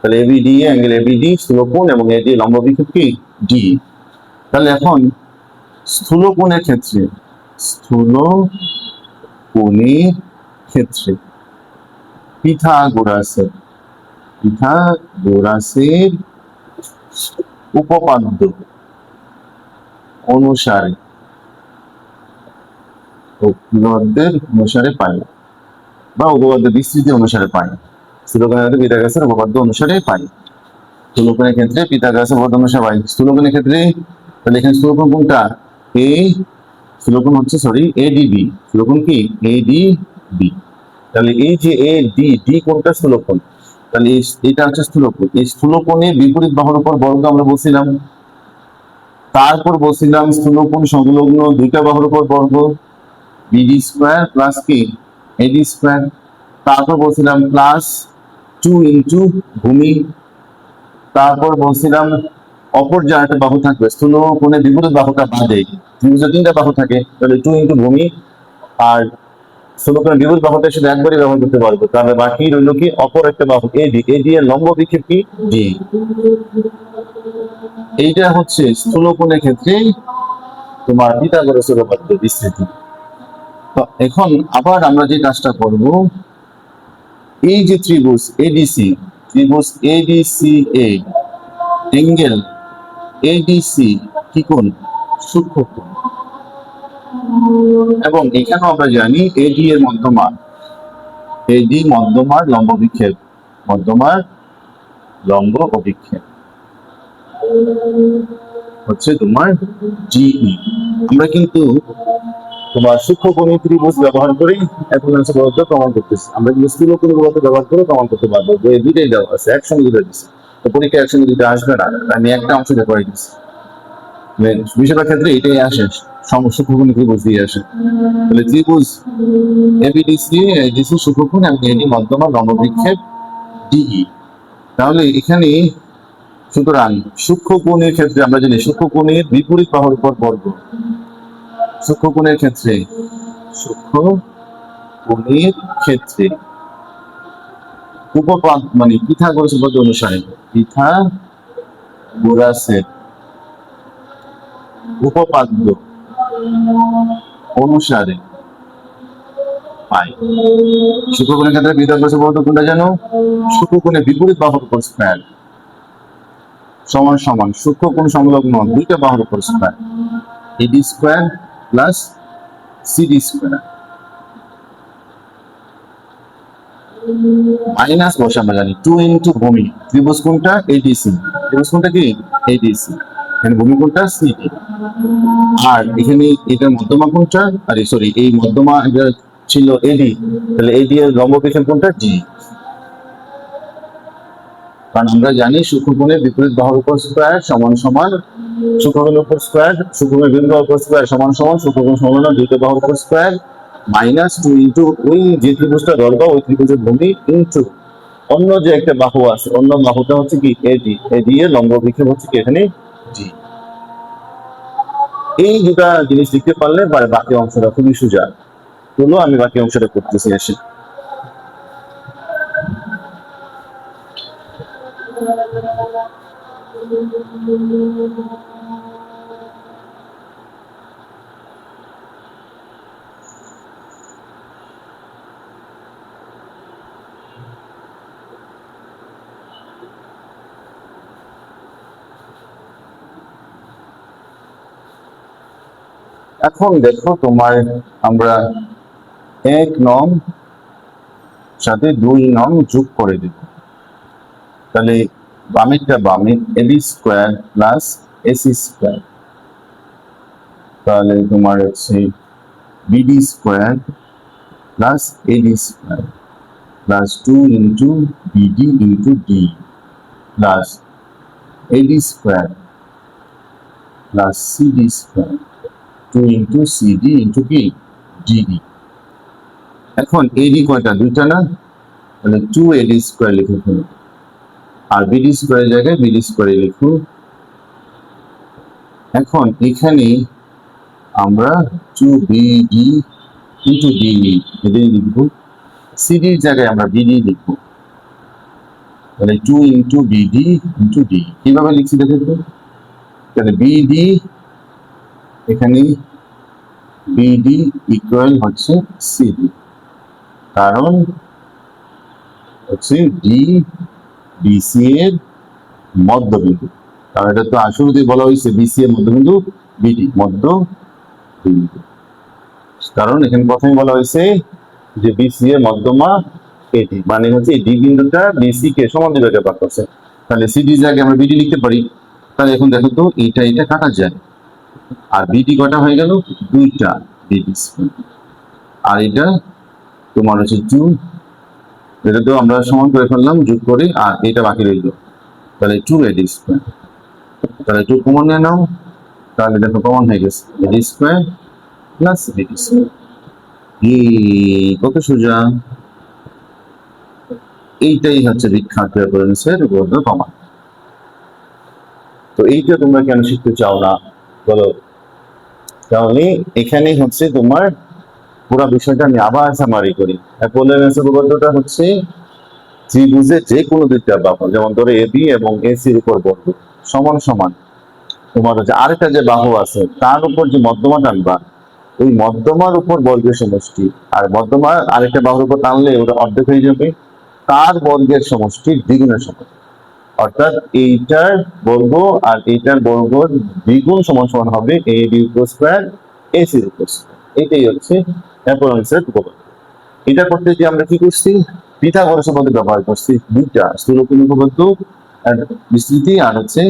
তাহলে AB D angle AB D স্থূল কোণ এবং এডি লম্ব বিক্ষেপ কি? ডি। তাহলে এখন স্থূল কোণের ক্ষেত্রে, স্থূল কোণের ক্ষেত্রে পিথাগোরাসের উপপাদ্য অনুসারে পাই বা উপপাদ্য বিস্তৃতি অনুসারে পাই, স্থূলকোণের ক্ষেত্রে পিথাগোরাসের উপপাদ্য অনুসারে পাই। স্থূলকোণের ক্ষেত্রে পিথাগোরাসের উপপাদ্য অনুসারে পাই। স্থূলকোণের ক্ষেত্রে তাহলে এখানে স্থূলকোণ কোনটা? এ স্থূলকোণ হচ্ছে এডিবি। স্থূলকোণ কি? এডিবি। তাহলে এই যে এ ডি ডি কোনটা? স্থূলকোণ। তাহলে এটা হচ্ছে স্থূলকোণ। এই স্থূলকোণের বিপরীত বাহুর উপর বর্গ আমরা বলছিলাম। তারপর বলছিলাম স্থূলকোণ সংলগ্ন দুইটা বাহুর উপর বর্গ, বিডি স্কয়ার প্লাস কি? এডি স্কয়ার। তারপর বলছিলাম প্লাস 2 ইন্টু ভূমি। তারপর বলছিলাম অপর যে একটা বাহু থাকবে স্থূলকোণের বিপরীত বাহুটা বাদে, ত্রিভুজে তিনটা বাহু থাকে, তাহলে 2 ইন্টু ভূমি। আর স্থূলকোণের বিপরীত বাহুটা শুধু একবারই ব্যবহার করতে পারবো, তাহলে বাকি রইল কি? অপর একটা বাহু এডি, এডি এর লম্ব বিক্ষেপ কি? ডি। এইটা হচ্ছে স্থূলকোণের ক্ষেত্রে তোমার পিথাগোরাসের উপপাদ্য বিস্তৃতি। তো এখন আবার আমরা যে কাজটা করব, এই যে ত্রিভুজ এডিসি, ত্রিভুজ এডিসি এ অ্যাঙ্গেল এডিসি কি কোণ? সূক্ষ্ম কোণ। এবং এখানেও আমরা জানি এডি এর মধ্যমা, এডি মধ্যমার লম্ব বিক্ষেপ, মধ্যমার লম্ব অভিক্ষেপ হচ্ছে তোমার জিই। আমরা কিন্তু তোমার সূক্ষ্মকোণী ত্রিভুজ ব্যবহার করেই অ্যাপোলোনিয়াস উপপাদ্য প্রমাণ করতেছি। আমরা কিন্তু স্থূলকোণী উপপাদ্য ব্যবহার করে প্রমাণ করতে পারবো যে এই দুইটাই দেওয়া আছে, একসঙ্গে দুটো দিচ্ছে। তো পরীক্ষা একসঙ্গে দুটো আসবে না, আমি একটা অংশ দিয়ে করে দিচ্ছি। বেশিরভাগ ক্ষেত্রে এটাই আসে, সূক্ষ্মকোণী ত্রিভুজ দিয়ে আসে। তাহলে ত্রিভুজ এবিডিসি, এডিসি সূক্ষ্মকোণ এবং এডি মধ্যমা লম্ববৃক্ষের ডিই। তাহলে এখানে সুতরাং সূক্ষ্মকোণের ক্ষেত্রে আমরা জানি সূক্ষ্মকোণের বিপরীত বাহুর উপর বর্গ। সূক্ষ্মকোণের ক্ষেত্রে সূক্ষ্মকোণের ক্ষেত্রে উপপাদ্য মানে পিথাগোরাস উপপাদ্য অনুসারে, পিথাগোরাসের উপপাদ্য অনুসারে পাই। সূক্ষ্মকোণের ক্ষেত্রে পিথাগোরাস উপপাদ্য কোনটা জানো? সূক্ষ্মকোণের বিপরীত বাহুর উপর স্কয়ার সমান সমান সূক্ষ্মকোণ সংলগ্ন দুইটা বাহুর উপর square, A D square plus C D square minus বসে আমরা জানি 2 ইনটু ভূমি। ত্রিভুজ কোণটা এডিসি, ত্রিভুজ কোণটা কি এডিসি, এখানে ভূমি কোণটা সিডি, আর এখানে এটা মধ্যমা কোণটা, আরে সরি এই মধ্যমা এটা ছিল এডি, তাহলে এডি এর লম্ববৃক্ষের কোণটা ডি। কারণ আমরা জানি সূক্ষ্মকোণের বিপরীত বাহুর উপর স্কয়ার সমান সমান সূক্ষ্মকোণের উপর স্কয়ার, সূক্ষ্মকোণের বিপরীত বাহুর উপর স্কয়ার সমান সমান সূক্ষ্মকোণ সংলগ্ন দুইটা বাহুর উপর স্কয়ার মাইনাস 2 ইনটু ওই যে ত্রিভুজটা ধরবা ওই ত্রিভুজের ভূমি ইনটু অন্য যে একটা বাহু আছে, অন্য বাহুটা হচ্ছে কি এডি, এডি এর লম্ববৃক্ষ হচ্ছে কি এখানে ডি। এই দুটা জিনিস লিখতে পারলে বাকি অংশটা খুবই সোজা। চলো আমি বাকি অংশটা করতেছি এসে। এখন দেখো তোমার আমরা 1 নং সাথে 2 নং যোগ করে দেব। তাহলে বামেরটা বামে A D square plus AC square, তাহলে তোমার হচ্ছে B D square plus A D square plus 2 into B D into D plus A D square plus C D square 2 into C D into কি ডিডি। এখন এডি কয়টা? দুইটা না, মানে 2 এডি স্কয়ার লিখে ফেলো, আর বিডি স্কয়ারের জায়গায় বিডি স্কয়ার লিখো। এখন এখানে আমরা 2 বিডি ইনটু ডিডি এটাই লিখবো, সিডির জায়গায় আমরা বিডি লিখবো, তাহলে 2 ইনটু বিডি ইনটু ডি। কিভাবে লিখছি দেখো তো, তাহলে বিডি এখানে বিডি ইকুয়াল হচ্ছে সিডি, কারণ হচ্ছে ডি বিসি এর মধ্যবিন্দু, কারণ এটা তো শুরুতেই বলা হয়েছে বিসি এর মধ্যবিন্দু বিডি মধ্যবিন্দু, কারণ এখানে প্রথমে বলা হয়েছে যে বিসি এর মধ্যমা এডি, মানে হচ্ছে এই ডি বিন্দুটা বিসি কে সমান দুই ভাগে ভাগ করছে, তাহলে সিডি জায়গায় আমরা বিডি লিখতে পারি। তাহলে এখন দেখো তো এটা কাটা যায়, আর বিডি কটা হয়ে গেল? দুইটা বিডি, আর এটা তোমার হচ্ছে 2, এটা তো আমরা সমান করে ফেললাম যোগ করে, আর এটা বাকি রইল, তাহলে 2 এডি স্কয়ার, তাহলে 2 কমন নিয়ে নাও, তাহলে দেখো কমন হয়ে গেছে এডি স্কয়ার প্লাস বিডি স্কয়ার। কত সোজা! এইটাই হচ্ছে বিখ্যাত অ্যাপোলোনিয়াসের উপপাদ্য প্রমাণ। তো এইটা তোমরা কেন শিখতে চাও না বলো? তাহলে এখানে হচ্ছে তোমার পুরো বিষয়টা আমি আবার সামারি করি। অ্যাপোলোনিয়াসের উপপাদ্যটা হচ্ছে ত্রিভুজের যে কোনো দুইটা বাহু, যেমন ধরো এবি এবং এসির উপর বর্গ সমান সমান তোমার হচ্ছে আরেকটা যে বাহু আছে তার উপর যে মধ্যমা টানবা, ওই মধ্যমার উপর বর্গের সমষ্টি, আর মধ্যমা আরেকটা বাহুর উপর টানলে ওটা অর্ধেক হয়ে যাবে, তার বর্গের সমষ্টি দ্বিগুণের সমান, অর্থাৎ এইটার বর্গ আর এইটার বর্গ দ্বিগুণ সমান সমান হবে এ বি স্কয়ার এসির উপর স্কয়ার। এটাই হচ্ছে অ্যাপোলোনিয়াসের উপপাদ্য। এটা করতে যে আমরা কি করছি? পিথাগোরাস উপপাদ্য ব্যবহার করছি, দুইটা স্থূলকোণী উপপাদ্য বিস্তৃতি, আর হচ্ছে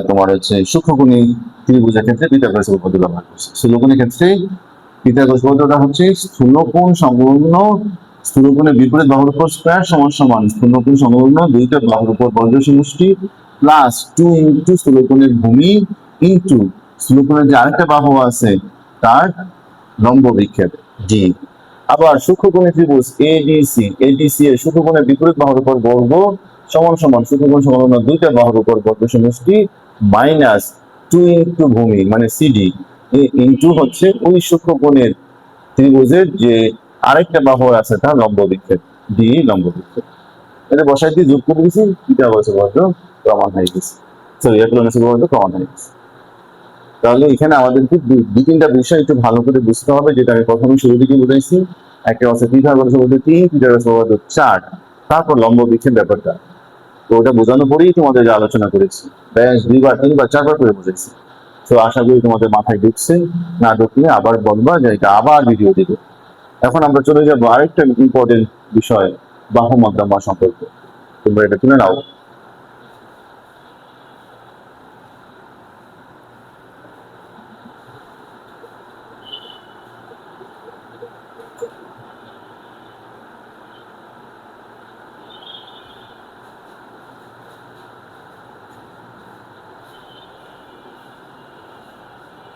তোমার হচ্ছে সূক্ষ্মকোণী ত্রিভুজের ক্ষেত্রে পিথাগোরাস উপপাদ্য ব্যবহার করছি। স্থূলকোণের ক্ষেত্রে পিথাগোরাস উপপাদ্যটা হচ্ছে স্থূলকোণ সংলগ্ন স্থূলকোণের বিপরীত বাহুর উপর স্কয়ার সমান সমান স্থূলকোণ সংলগ্ন দুইটা বাহুর উপর বর্গের সমষ্টি প্লাস 2 ইন্টু স্থূলকোণের ভূমি ইন্টু স্থূলকোণের যে আরেকটা বাহু আছে তার লম্ব বিক্ষেপ ডি। আবার সূক্ষ্মকোণী ত্রিভুজ এডিসি এর সূক্ষ্মকোণের বিপরীত বাহুর উপর বর্গ সমান সমান সূক্ষ্মকোণ সংলগ্ন দুইটা বাহুর উপর বর্গ সমষ্টি মাইনাস 2 ইন্টু ভূমি মানে সিডি ইন্টু হচ্ছে ওই সূক্ষ্মকোণের ত্রিভুজের যে আরেকটা বাহু আছে তার লম্ব বিক্ষেপ ডি লম্ব বিক্ষেপ। এটা বসাই দিয়ে যোগ করে দিয়েছি পিথাগোরাস উপপাদ্য প্রমাণ হয়ে গেছে, সরি অ্যাপোলোনিয়াস উপপাদ্য প্রমাণ হয়ে গেছে। তাহলে এখানে আমাদেরকে দুই তিনটা বিষয় একটু ভালো করে বুঝতে হবে, যেটা আমি প্রথমে শুরু দিকে বুঝাইছি। একটা হচ্ছে পিথাগোরাস উপপাদ্য 3, পিথাগোরাস উপপাদ্য 4, তারপর লম্ব বিক্ষেপ ব্যাপারটা। তো ওটা বোঝানোর পরেই তোমাদের যে আলোচনা করেছি, ব্যাস 2বার 3বার 4বার করে বুঝেছি। তো আশা করি তোমাদের মাথায় ঢুকছে, না ঢুকলে আবার বলবা যে এটা আবার ভিডিও দিবে। এখন আমরা চলে যাবো আরেকটা ইম্পর্টেন্ট বিষয়, বাহু মধ্যমা সম্পর্কে। তোমরা এটা শুনে নাও।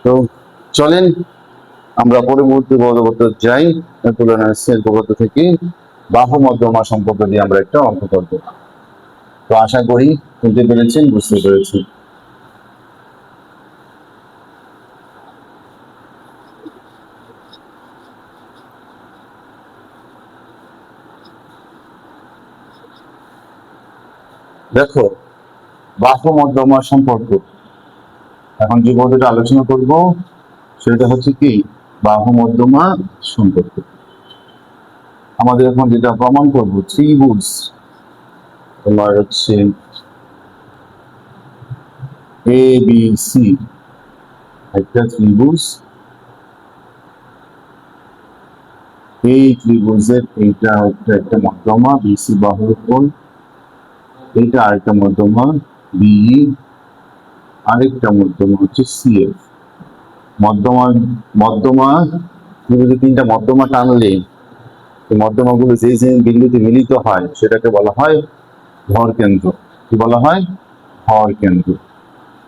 তো চলেন আমরা পরবর্তী পর্বতে যাই। অ্যাপোলোনিয়াসের উপপাদ্য থেকে বাহু মধ্যমা সম্পর্ক দিয়ে আমরা একটা অঙ্ক করব। তো আশা করি বুঝতে পেরেছেন, বুঝতে পেরেছি। দেখো, বাহু মধ্যমা সম্পর্ক এখন যে পদ্ধতিটা আলোচনা করব সেটা হচ্ছে কি বাহু মধ্যমা সম্পর্ক। আমাদের এখন যেটা প্রমাণ করব, ত্রিভুজ তোমার হচ্ছে এ বি সি, একটা ত্রিভুজ, এই ত্রিভুজের এইটা হচ্ছে একটা মধ্যমা বিসি বাহুর উপর, এইটা আরেকটা মধ্যমা বিই, আরেকটা মধ্যমা হচ্ছে সিএফ। মধ্যমা মধ্যমা ত্রিভুজে তিনটা মধ্যমা টানলে এই মধ্যমাগুলো যে যে বিন্দুতে মিলিত হয় সেটাকে বলা হয় ভর কেন্দ্র। কি বলা হয়? ভর কেন্দ্র।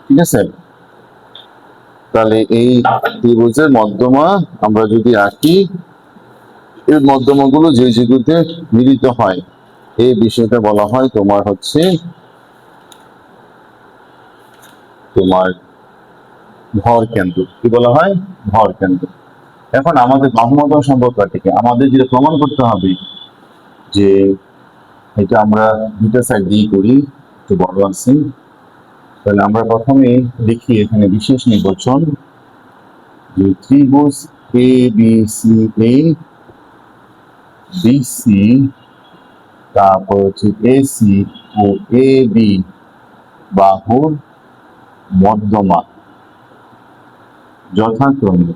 ঠিক আছে? তাহলে এই ত্রিভুজের মধ্যমা আমরা যদি আঁকি, এই মধ্যমাগুলো যে যেগুলোতে মিলিত হয় এই বিষয়টা বলা হয় তোমার হচ্ছে তোমার ভর কেন্দ্র। কি বলা হয়? ভর কেন্দ্র। এখন আমাদের বাহু মধ্যমা সম্পর্কটাকে আমাদের যেটা প্রমাণ করতে হবে যে এটা আমরা দুটা সাইড দিয়ে করি, একটু বড় আছে। তাহলে আমরা প্রথমে লিখি এখানে বিশেষ নির্বাচন যে ত্রিভুজ A B C A BC, তারপর হচ্ছে এসি ও এ বি বাহুর মধ্যমা যথাক্রমে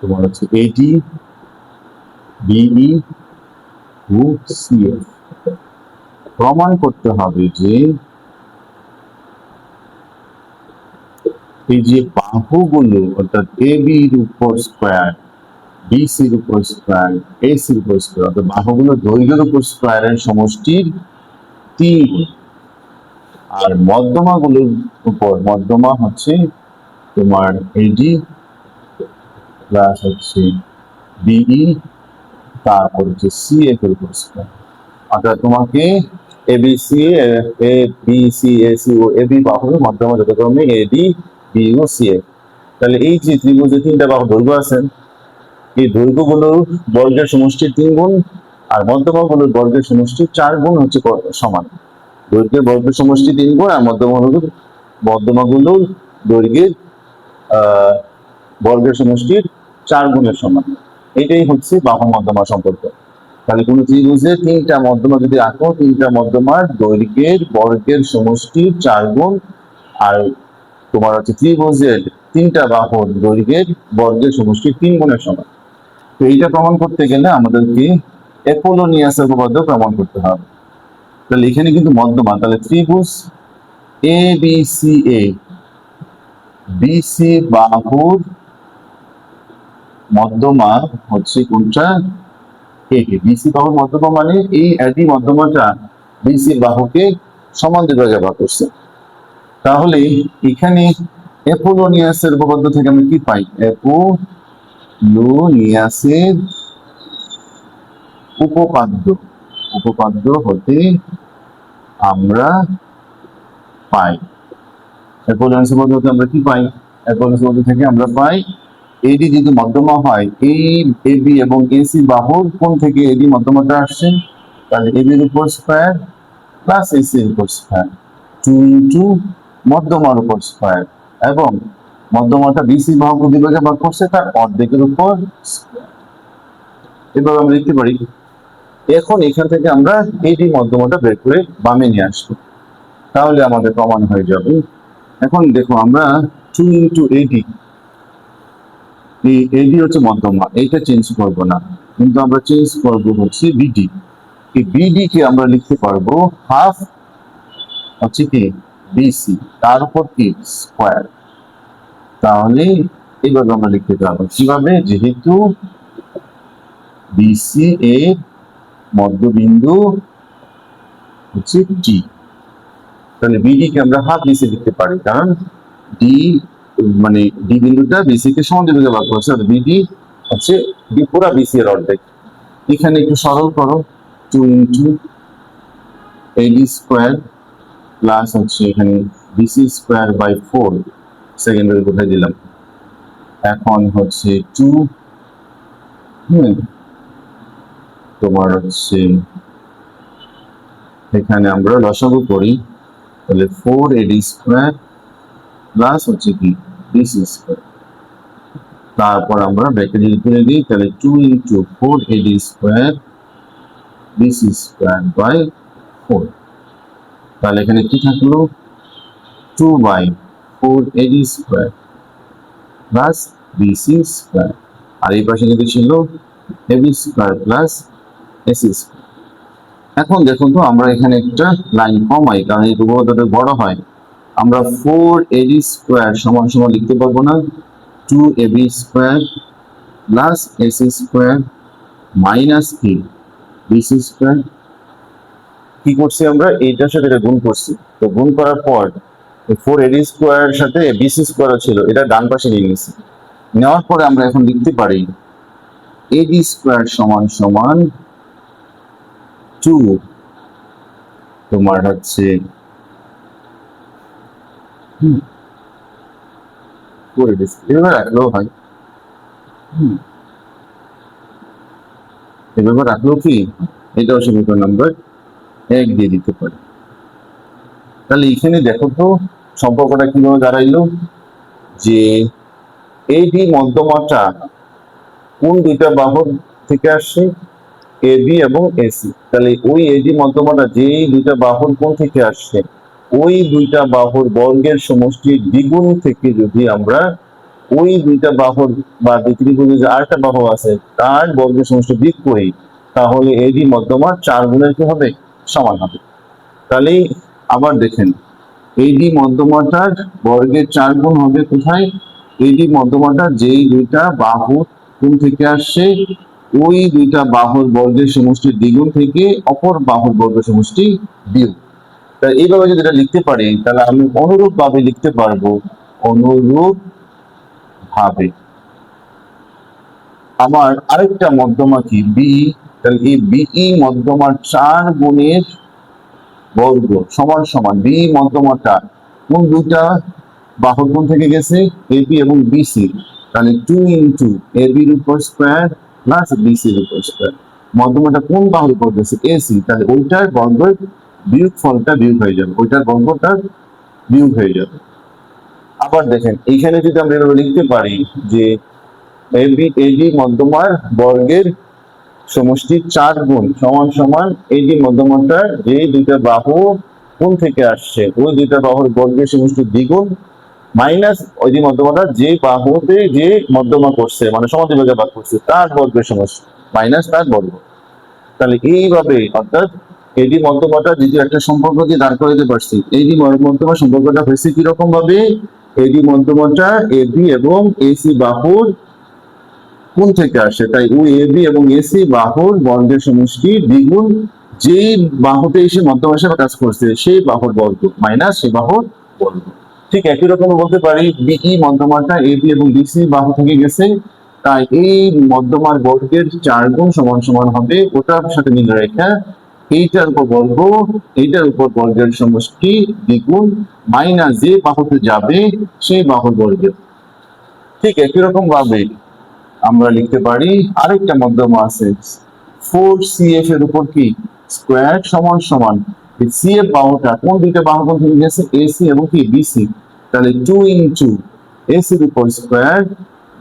তোমার হচ্ছে এডি বিই ও সিএফ। প্রমাণ করতে হবে যে এই যে বাহুগুলো অর্থাৎ এ বির উপর স্কোয়ার, বিসির উপর স্কোয়ার, এসির উপর স্কোয়ার, অর্থাৎ বাহুগুলো দৈর্ঘ্যের উপর স্কোয়ারের সমষ্টির 3 গুণ। আর মধ্যমাগুলোর উপর মধ্যমা হচ্ছে তোমার এডি প্লাস হচ্ছে বিই, তারপর হচ্ছে সিএফ এর উপর স্কোয়ার। অর্থাৎ তোমাকে এবিসি এ বি সি এসি ও এবি বাহুর মধ্যমা যথাক্রমে এডি বি ও সিএফ। তাহলে এই যে ত্রিভুজে তিনটা বাহু দৈর্ঘ্য আছে, এই দৈর্ঘ্যগুলোর বর্গের সমষ্টির 3 গুণ আর মধ্যমাগুলোর বর্গের সমষ্টির 4 গুণ হচ্ছে সমান। দৈর্ঘ্যের বর্গের সমষ্টি 3 গুণ আর মধ্যমাগুলোর দৈর্ঘ্যের বর্গের সমষ্টির 4 গুণের সমান। এটাই হচ্ছে বাহু মধ্যমা সম্পর্ক। তাহলে কোন ত্রিভুজের তিনটা মধ্যমা যদি আঁকো, তিনটা মধ্যমার দৈর্ঘ্যের বর্গের সমষ্টির 4 গুণ আর তোমার হচ্ছে ত্রিভুজের তিনটা বাহুর দৈর্ঘ্যের বর্গের সমষ্টির 3 গুণের সমান। তো এইটা প্রমাণ করতে গেলে আমাদেরকে অ্যাপোলোনিয়াসের উপপাদ্য প্রমাণ করতে হবে। তাহলে এখানে কিন্তু মধ্যমা, তাহলে ত্রিভুজ A B C A, BC বাহুর মধ্যমা হচ্ছে কোনটা, এটি বিসি বাহুর মধ্যমা মানে এই একই মধ্যমাটা বিসি বাহুকে সমান দুই ভাগে ভাগ করছে। তাহলে এখানে অ্যাপোলোনিয়াসের উপপাদ্য থেকে আমরা কি পাই, অ্যাপোলোনিয়াসের উপপাদ্য, উপপাদ্য হতে আমরা পাই, অ্যাপোলোনিয়াসের উপপাদ্য হতে আমরা কি পাই, অ্যাপোলোনিয়াসের উপপাদ্য থেকে আমরা পাই এডি যদি মধ্যমা হয়, এই এবি এবং এসি বাহুর কোণ থেকে এডি মধ্যমাটা আসছে, তাহলে এবির উপর স্কয়ার প্লাস এসি এর উপর স্কয়ার 2 ইনটু মধ্যমার উপর স্কয়ার, এবং মধ্যমাটা বিসি বাহুকে দুই ভাগে ভাগ করছে তার অর্ধেকের উপর স্কয়ার। এভাবে আমরা লিখতে পারি। এখন এখান থেকে আমরা এডি মধ্যমাটা বের করে বামে নিয়ে আসবো, তাহলে আমাদের প্রমাণ হয়ে যাবে। এখন দেখো আমরা 2 ইনটু এডি, এডি হচ্ছে মধ্যমা, এইটা চেঞ্জ করব না, কিন্তু আমরা চেঞ্জ করব হচ্ছে বিডি। এই বিডি কে আমরা লিখতে পারবো হাফ হচ্ছে কি বিসি, তার উপর কি স্কয়ার। তাহলে এইভাবে আমরা লিখতে পারবো কিভাবে, যেহেতু বিসি এর মধ্যবিন্দু হচ্ছে টি, তাহলে বিডি কে আমরা হাফ বিসি লিখতে পারি, কারণ ডি মানে ডি বিন্দুটা বিসি কে সমান দুই ভাগে ভাগ করছে, আর বিডি হচ্ছে পুরা বিসি এর অর্ধেক। এখানে একটু সরল করো, 2 ইনটু এডি স্কয়ার প্লাস হচ্ছে এখানে বিসি স্কয়ার বাই 4, সেকেন্ডারি কোথায় দিলাম, এখন হচ্ছে 2 তোমার হচ্ছে এখানে আমরা লসাগু করি, তাহলে 4 এডি স্কয়ার প্লাস হচ্ছে কি বিসি স্কয়ার, তারপর আমরা ব্র্যাকেট যদি তুলে দিই, তাহলে 2 into 4 A D square B C square by 4, তাহলে এখানে কি থাকলো 2 by 4 A D square plus BC square, আর এই পাশে যেটা ছিল A B square plus AC square. এখন দেখুন তো আমরা এখানে একটা লাইন কমাই, কারণ এই উপপাদ্যটা বড় হয়, আমরা 4 এডি স্কয়ার সমান সমান লিখতে পারবো না 2 AB square plus AC square minus কি বিসি স্কয়ার। কি করছি আমরা, এইটার সাথে এটা গুণ করছি, তো গুণ করার পর 4 এডি স্কয়ার সাথে বিসি স্কয়ার ছিল, এটা ডান পাশে নিয়ে গেছি, নেওয়ার পরে আমরা এখন লিখতে পারি এডি স্কয়ার সমান সমান 2 তোমার হচ্ছে এভাবে রাখলেও হয়, এভাবে রাখলেও কি এটাও সমীকরণ নাম্বার 1 দিয়ে দিতে পারি। তাহলে এখানে দেখো তো সম্পর্কটা কিভাবে দাঁড়াইলো, যে এডি মধ্যমাটা কোন দুইটা বাহুর থেকে আসছে, এবি এবং এসি, তাহলে ওই এডি মধ্যমাটা যেই দুইটা বাহুর কোণ থেকে আসছে ওই দুইটা বাহুর বর্গের সমষ্টির দ্বিগুণ থেকে যদি আমরা ওই দুইটা বাহুর বা দ্বিগুণে যে আরেকটা বাহু আছে তার বর্গের সমষ্টি বিয়োগ করি, তাহলে এডি মধ্যমা 4 গুণের কি হবে, সমান হবে। তাহলে আবার দেখেন এডি মধ্যমাটার বর্গের 4 গুণ হবে কোথায়, এডি মধ্যমাটা যেই দুইটা বাহুর কোণ থেকে আসছে ওই দুইটা বাহুর বর্গের সমষ্টির দ্বিগুণ থেকে অপর বাহুর বর্গের সমষ্টি বিয়োগ। তাই এইভাবে যদি এটা লিখতে পারি, তাহলে আমি অনুরূপ ভাবে লিখতে পারবো, অনুরূপ ভাবে আমার আরেকটা মধ্যমা কি বি, তাহলে এই বিই মধ্যমার 4 গুণের বর্গ সমান সমান বি মধ্যমাটা কোন দুইটা বাহুর কোণ থেকে গেছে, এবি এবং বিসি, তাহলে 2 ইনটু এবির উপর স্কয়ার প্লাস বিসির উপর স্কয়ার, মধ্যমাটা কোন বাহুর উপর গেছে, এসি, তাহলে ওইটার বর্গের বিয়োগ ফলটা বিয়োগ হয়ে যাবে, ওইটার বর্গটা বিয়োগ হয়ে যাবে। আবার দেখেন এইখানে যদি আমরা এভাবে লিখতে পারি যে এডি মধ্যমার বর্গের সমষ্টি 4 গুণ সমান সমান এডি মধ্যমাটার যে দুইটা বাহু কোণ থেকে আসছে ওই দুইটা বাহুর বর্গের সমষ্টি দ্বিগুণ মাইনাস ওই যে মধ্যমাটার যে বাহুতে যে মধ্যমা করছে মানে সমাধিভাগে ভাগ করছে তার বর্গের সমষ্টি মাইনাস তার বর্গ। তাহলে এইভাবে অর্থাৎ এডি মধ্যমাটা দ্বিতীয় একটা সম্পর্ক দিয়ে দাঁড় করাতে পারছি। এডি মধ্যমা সম্পর্কটা হয়েছে কিরকম ভাবে, এডি মধ্যমাটা এবি এবং এসি বাহুর কোণ থেকে আসে, তাই ও এবি এবং এসি বাহুর বর্গের সমষ্টি দ্বিগুণ যেই বাহুতে এসে মধ্যমা হিসেবে কাজ করছে সেই বাহুর বর্গ মাইনাস সেই বাহুর বর্গ। ঠিক একই রকম বলতে পারি বিই মধ্যমাটা এবি এবং বিসি বাহু থেকে গেছে, তাই এই মধ্যমার বর্গের 4 গুণ সমান সমান হবে ওটার সাথে মিল রেখা এইটার উপর বর্গ, এইটার উপর বর্গের সমষ্টি দ্বিগুণ মাইনাস যে বাহুতে যাবে সেই বাহুর বর্গের। ঠিক একই রকম ভাবে আমরা লিখতে পারি আরেকটা মধ্যমা আছে 4CF এর উপর কি স্কয়ার সমান সমান সিএফ বাহুটা কোন দুইটা বাহু কোণ থেকে গেছে এসি এবং কি বিসি, তাহলে 2 ইনটু এসির উপর স্কয়ার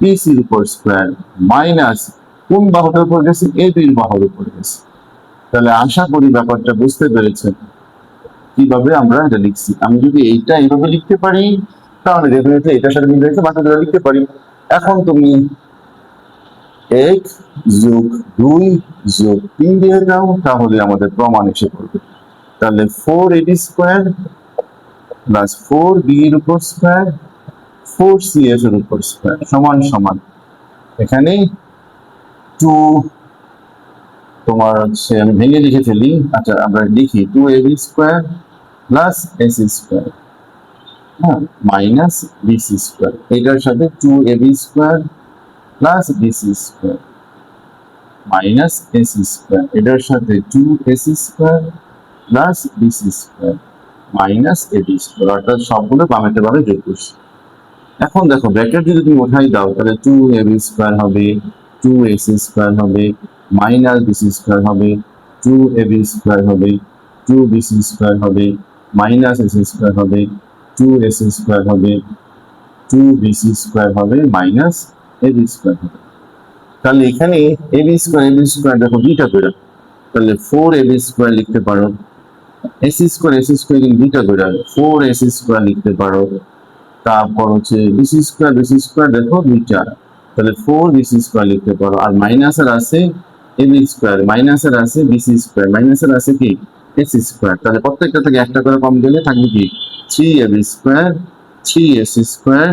বিসির উপর স্কয়ার মাইনাস কোন বাহুটার উপর গেছে এবির বাহুর উপর গেছে। তাহলে আশা করি ব্যাপারটা বুঝতে পেরেছেন কিভাবে আমরা এটা লিখছি। আমি যদি এইটা এইভাবে লিখতে পারি তাহলে ডেফিনেটলি এটার সাথে মিল রেখে বাকিটা লিখতে পারি। এখন তুমি 1 যোগ 2 যোগ 3 দিয়ে দাও তাহলে আমাদের প্রমাণ এসে পড়বে। তাহলে 4ab স্কয়ার প্লাস 4b এর উপর স্কয়ার 4cf এর উপর স্কয়ার সমান সমান এখানে 2 তোমার হচ্ছে আমি ভেঙে লিখে ফেলি, আচ্ছা আমরা লিখি 2ab square plus ac square হ্যাঁ মাইনাস bc স্কয়ার, এটার সাথে 2ab square plus bc square minus AC square, এটার সাথে 2ac square plus BC square minus AB square, অর্থাৎ সবগুলো বামেতে বামে যোগ করছি। এখন দেখো ব্র্যাকেট যদি তুমি উঠাই দাও তাহলে 2ab স্কয়ার হবে 2ac স্কয়ার হবে মাইনাস বিসি স্কয়ার হবে 2ab স্কয়ার হবে 2bc স্কয়ার হবে মাইনাস এসি স্কয়ার হবে 2ac স্কয়ার হবে 2bc স্কয়ার হবে মাইনাস এবি স্কয়ার হবে। তাহলে এখানে এবি স্কয়ার দেখো দুইটা করে, তাহলে 4ab স্কয়ার লিখতে পারো, এসি স্কয়ার কিন্তু দুইটা করে 4ac স্কয়ার লিখতে পারো, তারপর হচ্ছে বিসি স্কয়ার দেখো দুইটা, তাহলে 4bc স্কয়ার লিখতে পারো, আর মাইনাসের আছে এবি স্কয়ার মাইনাসের আছে বিসি স্কয়ার মাইনাসের আছে কি এসি স্কয়ার, তাহলে প্রত্যেকটা থেকে একটা করে কম দিলে থাকবে কি 3ab square 3ac square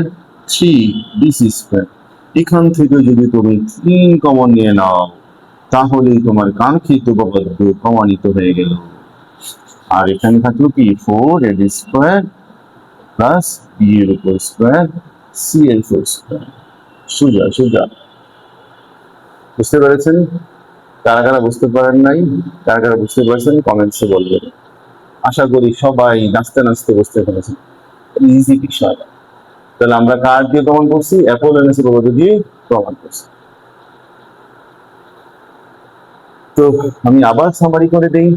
3bc square. এখান থেকে যদি তুমি 3 কমন নিয়ে নাও তাহলেই তোমার কাঙ্ক্ষিত উপপাদ্য প্রমাণিত হয়ে গেল। আর এখানে থাকলো কি 4ab স্কয়ার প্লাস বি এর উপর স্কয়ার সি এর উপর স্কয়ার। সোজা সোজা বুঝতে পেরেছেন? কারা কারা বুঝতে পারেন নাই, কারা কারা বুঝতে পারছেন কমেন্টসে বলবেন। আশা করি সবাই নাচতে নাচতে বুঝতে পেরেছেন, ইজি বিষয়। তাহলে আমরা কার দিয়ে প্রমাণ করছি? অ্যাপল এনএসি উপপাদ্য দিয়ে প্রমাণ করছি। তো আমি আবার সামারি করে দেই,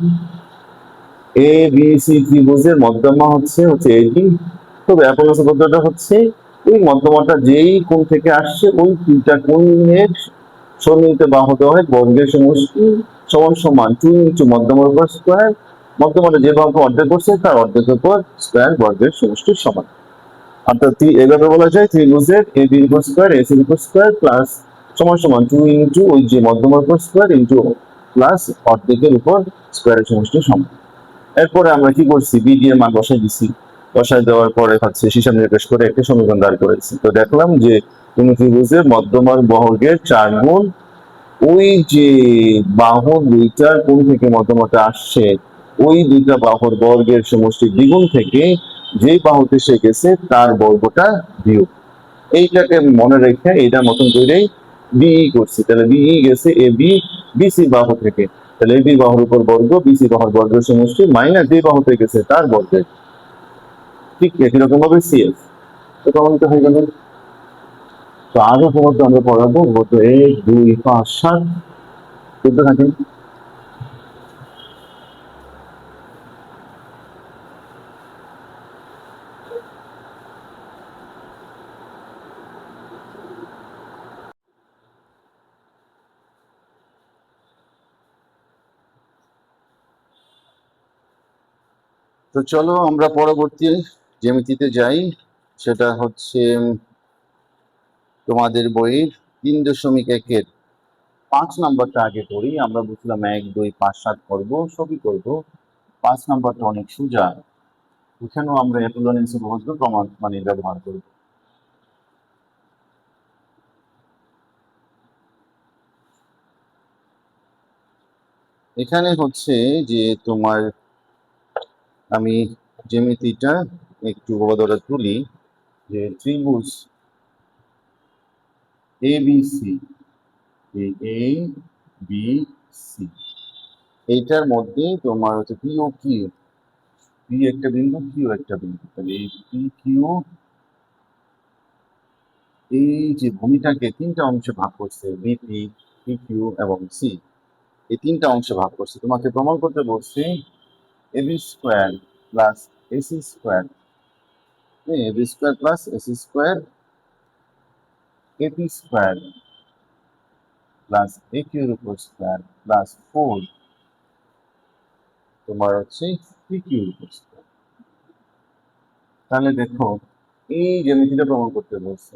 এ বি সি ত্রিভুজের মধ্যমা হচ্ছে এডি, তবে অ্যাপল উপপাদ্যটা হচ্ছে ওই মধ্যমাটা যেই কোণ থেকে আসছে ওই তিনটা কোণের সম্মিলিত বাহু দয়ের বর্গের সমষ্টি সমান সমান 2 ইনটু মধ্যমার উপর স্কয়ার, মধ্যমাটা যে বাহুকে অর্ধেক করছে তার অর্ধেকের উপর স্কয়ার বর্গের সমষ্টির সমান। অর্থাৎ এইভাবে বলা যায় ত্রিভুজের এ বি উপর স্কয়ার এসি উপর স্কয়ার প্লাস সমান সমান 2 ইনটু ওই যে মধ্যমার উপর স্কয়ার ইনটু প্লাস অর্ধেকের উপর স্কয়ারের সমষ্টি সমান। এরপরে আমরা কি করছি, বি দিয়ে মান বসাই দিছি, বসাই দেওয়ার পরে হচ্ছে হিসাব নিকাশ করে একটা সমীকরণ দাঁড় করেছি। তো দেখলাম যে কোন ত্রিভুজের মধ্যমার বর্গের 4 গুণ ওই যে বাহু দুইটার কোণ থেকে মধ্যমাটা আসছে ওই দুইটা বাহুর বর্গের সমষ্টি দ্বিগুণ থেকে যে বাহুতে সে গেছে তার বর্গটা বিয়োগ। এইটাকে মনে রেখে এইটার মতন করেই বিই করছি। তাহলে বিই গেছে এ বি বিসি বাহু থেকে, তাহলে এ বি বাহুর উপর বর্গ বিসি বাহুর বর্গের সমষ্টি মাইনাস যে বাহুতে গেছে তার বর্গের। ঠিক এরকম ভাবে সিএফ তো প্রমাণিত হয়ে গেল। তো আরো প্রমাণ আমরা পড়াবো গত 1 2 5 7 চলতে থাকেন। তো চলো আমরা পরবর্তী জ্যামিতিতে যাই, সেটা হচ্ছে তোমাদের বইয়ের 3.1-এর নাম্বারটা আগে করি। আমরা বুঝলাম 1, 2, 5, 7 করবো, সবই করবো। 5 নাম্বারটা অনেক সোজা। এখানেও আমরা অ্যাপোলোনিয়াসের উপপাদ্য প্রমাণ মানে ব্যবহার করব। এখানে হচ্ছে যে তোমার আমি জ্যামিতিটা একটু উপপাদ্যটা তুলি, যে ত্রিভুজ ABC, এ বি সি, এইটার মধ্যে তোমার হচ্ছে পি ও কিউ, পি একটা বিন্দু, কিউ একটা বিন্দু, তাহলে এই পি কিউ এই যে ভূমিটাকে তিনটা অংশে ভাগ করছে, বিপি, পি কিউ এবং সি, এই তিনটা অংশে ভাগ করছে। তোমাকে প্রমাণ করতে বলছে A B square plus AC square, AB square plus AC square, A P square plus A কিউর উপর স্কোয়ার প্লাস 4 তোমার হচ্ছে পি কিউর উপর স্কোয়ার। তাহলে দেখো এই জ্যামিতিটা প্রমাণ করতে বলছে,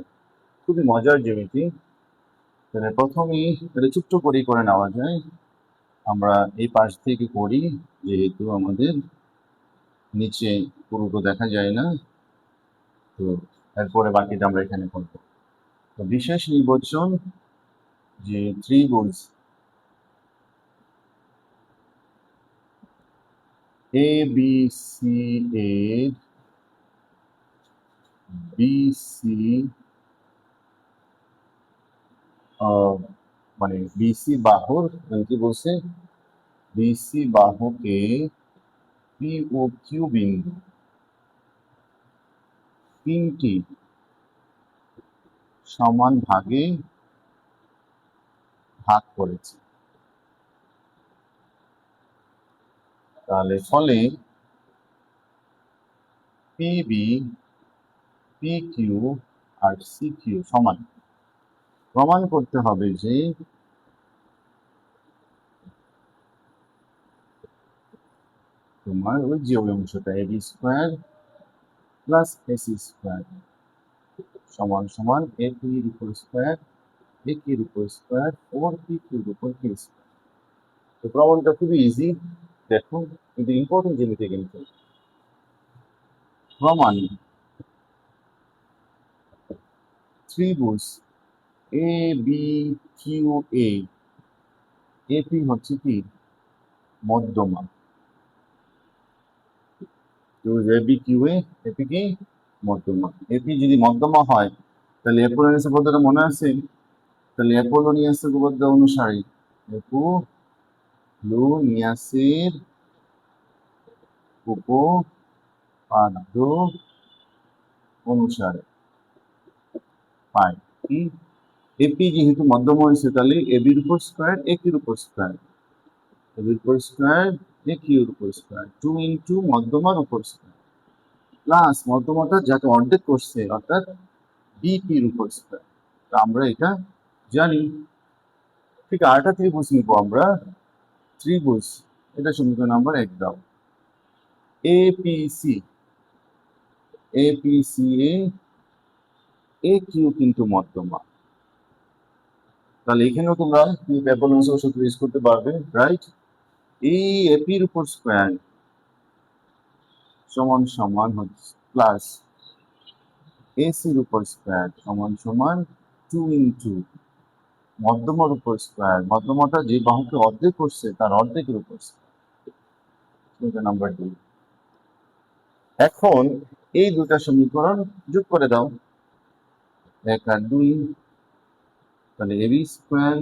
খুবই মজার জ্যামিতি। তাহলে প্রথমেই তাহলে ছোট্ট করেই করে নেওয়া যায়, আমরা এই পাশ থেকে করি, যেহেতু আমাদের নিচে পুরোটা দেখা যায় না, তো এরপরে বাকিটা আমরা এখানে করবো। তো বিশেষ নির্বাচন যে ত্রিভুজ এ বি সি এর বিসি মানে বিসি বাহুর কি বলছে, বিসি বাহুকে পি ও কিউ বিন্দু তিনটি সমান ভাগে ভাগ করেছে। তাহলে ফলে PB, P Q R C Q সমান। প্রমাণ করতে হবে যে তোমার ওই যে ওই অংশটা AB square plus AC square সমান সমান এ কিউর উপর স্কোয়ার, এ কিউর উপর স্কোয়ার, 4 পি কিউর উপর কিউ স্কোয়ার। তো প্রমাণটা খুবই ইজি, দেখো কিন্তু ইম্পর্টেন্ট জিনিস কিন্তু প্রমাণ ত্রিভুজ A B Q A, AP হচ্ছে কি মধ্যমা, ত্রিভুজ A B Q A, AP কি মধ্যমা। এপি যদি মধ্যমা হয় তাহলে অ্যাপোলোনিয়াসের উপপাদ্যটা মনে আছে, তাহলে অ্যাপোলোনিয়াসের উপপাদ্য অনুসারে অ্যাপোলোনিয়াসের উপপাদ্য অনুসারে পাই কি, এপি যেহেতু মধ্যমা হয়েছে তাহলে এবির উপর স্কোয়ার, এ কিউর উপর স্কোয়ার, এবির উপর স্কোয়ার, এ কিউর উপর স্কোয়ার, 2 ইন্টু মধ্যমার উপর স্কোয়ার প্লাস মধ্যমাটা যাকে অর্ধেক করছে অর্থাৎ বিপির উপর স্কোয়ার। আমরা এটা জানি। ঠিক আরেকটা ত্রিভুজ নিব আমরা, ত্রিভুজ এটা সমীকরণ নাম্বার 1 দাও, এপিসি, এপিসি এ কিউ কিন্তু মধ্যমা। তাহলে এখানেও তোমরা অ্যাপোলোনিয়াসের সূত্র ইউজ করতে পারবে, রাইট? এই এপির উপর স্কোয়ার সমান সমান হচ্ছে প্লাস এসির উপর স্কোয়ার সমান সমান 2 ইন্টু মধ্যমার উপর স্কোয়ার, মধ্যমাটা যে বাহুকে অর্ধেক করছে তার অর্ধেকের উপর স্কোয়ার, নাম্বার 2। এখন এই দুটা সমীকরণ যোগ করে দাও, 1 আর 2, তাহলে A B square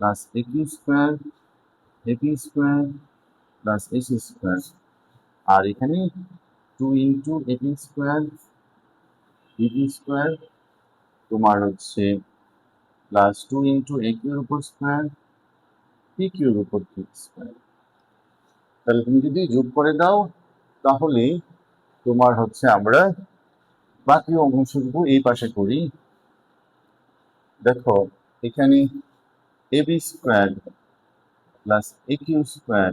plus A Q square, A P square plus AC square, আর এখানে 2 into A P square, B P square তোমার হচ্ছে প্লাস 2 ইন্টু এ কিউর উপর স্কোয়ার, পি কিউর উপর কিউ স্কোয়ার। তাহলে তুমি যদি যোগ করে দাও তাহলে তোমার হচ্ছে আমরা বাকি অংশটুকু এই পাশে করি। দেখো এখানে AB square plus A Q square,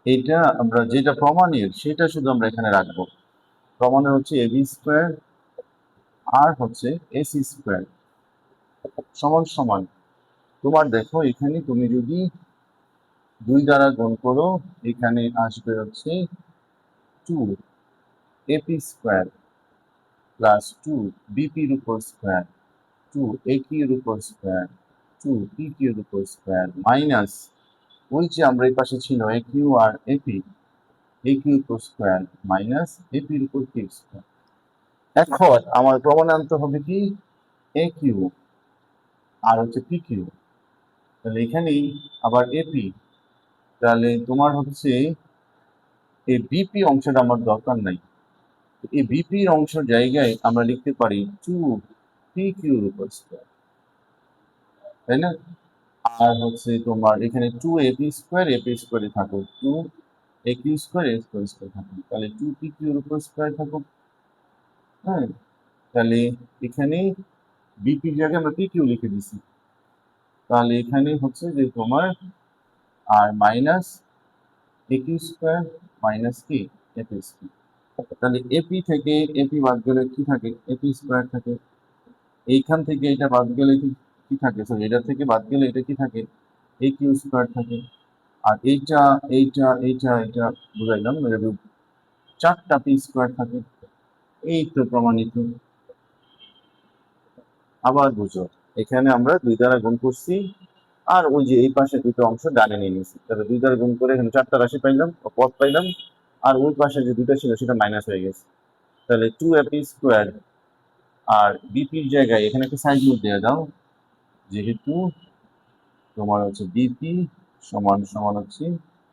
এটা আমরা যেটা প্রমাণের সেটা শুধু আমরা এখানে রাখবো। প্রমাণের হচ্ছে এবি স্কোয়ার আর হচ্ছে এসি স্কোয়ার সমান সমান তোমার দেখো এখানে তুমি যদি 2 দ্বারা গুণ করো, এখানে আসবে হচ্ছে 2 এপি স্কোয়ার প্লাস 2 বিপির উপর স্কোয়ার, 2 একিউর উপর স্কোয়ার, 2 পিকিউর উপর স্কোয়ার মাইনাস ওই যে আমরা এই পাশে ছিল একিউ আর এপি, একিউর উপর স্কোয়ার মাইনাস এপির উপর কিউ স্কোয়ার। এখন আমার প্রমাণে আনতে হবে কি এ কিউ আর হচ্ছে পি কিউ। তাহলে এখানেই আবার এপি, তাহলে তোমার হচ্ছে এই বিপি অংশটা আমার দরকার নাই। এই বিপির অংশ জায়গায় আমরা লিখতে পারি 2 পি কিউর উপর স্কোয়ার, তাই না? আর হচ্ছে তোমার এখানে 2 এপি স্কোয়ার, এপি স্কোয়ারে থাকুক 2 এ কিউ স্কোয়ার, এ স্কোয়ার স্কোয়ার থাকুক, তাহলে 2 পি কিউর উপর স্কোয়ার থাকুক। হ্যাঁ, তাহলে এখানে বিপির জায়গায় আমরা পি কিউ লিখে দিছি। তাহলে এখানে হচ্ছে যে তোমার আর মাইনাস এ কিউ স্কোয়ার মাইনাস কি এপি স্কোয়ার। তাহলে এপি থেকে এপি বাদ গেলে কি থাকে, এপি স্কোয়ার থাকে। এইখান থেকে এটা বাদ গেলে কি কি থাকে, সরি এটা থেকে বাদ গেলে এটা কি থাকে, এ কিউ স্কোয়ার থাকে। আর এইটা এইটা এইটা এটা বুঝাইলাম, এটা 4টা পি স্কোয়ার থাকে। এই তো প্রমাণিত। আবার বুঝো, এখানে আমরা 2 দ্বারা গুণ করছি, আর ওই যে এই পাশে দুটো অংশ ডানে নিয়ে নিয়েছি, তাহলে 2 দ্বারা গুণ করে এখানে 4টা রাশি পাইলাম, পদ পাইলাম। আর ওই পাশে যে দুটো ছিল সেটা মাইনাস হয়ে গেছে। তাহলে 2 এপি স্কোয়ার আর বিপির জায়গায় এখানে একটা সাইড নোট দিয়ে দাও, যেহেতু তোমার হচ্ছে বিপি সমান সমান হচ্ছে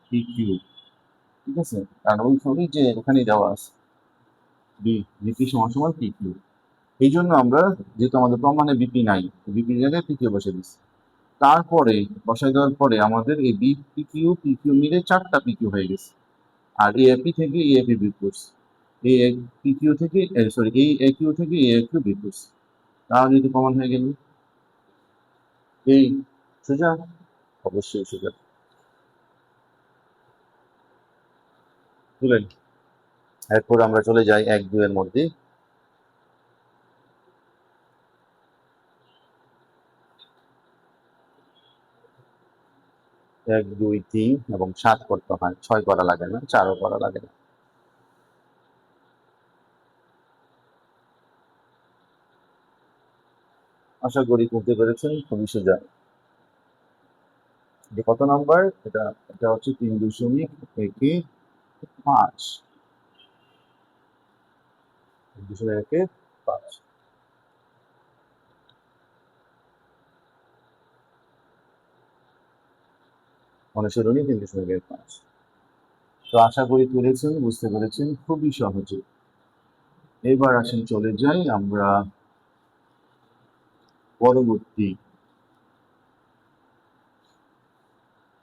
পি কিউ, ঠিক আছে? কারণ ওই ছবি যে ওখানেই দেওয়া আছে বিপি সমান সমান পি কিউ। এই জন্য আমরা যেহেতু আমাদের প্রমাণে বিপি নাই, বিপির জায়গায় পি কিউ বসে দিচ্ছি। তারপরে বসাই দেওয়ার পরে আমাদের এই B P Q P Q মিলে 4টা পি কিউ হয়ে গেছে। আর এই এপি থেকে এই এপি বিয়োগ করছি, এই পি কিউ থেকে সরি এই এ কিউ থেকে এই এ কিউ বিয়োগ করছি, তাহলে যদি প্রমাণ হয়ে গেল। এই সোজা, অবশ্যই সোজা। বুঝলেন? এরপর আমরা চলে যাই 1 2 এর মধ্যে। 1 2 3 এবং 7 করতে হয়, 6 করা লাগে না, 4ও করা লাগে না। আশা করি করতে পেরেছেন, খুবই সোজা। এটা কত নাম্বার? এটা এটা হচ্ছে 3.1-5, 3.1-5 অনুসরণী 3.1-5। তো আশা করি পেরেছেন, বুঝতে পেরেছেন, খুবই সহজে। এবার আসেন চলে যাই আমরা পরবর্তী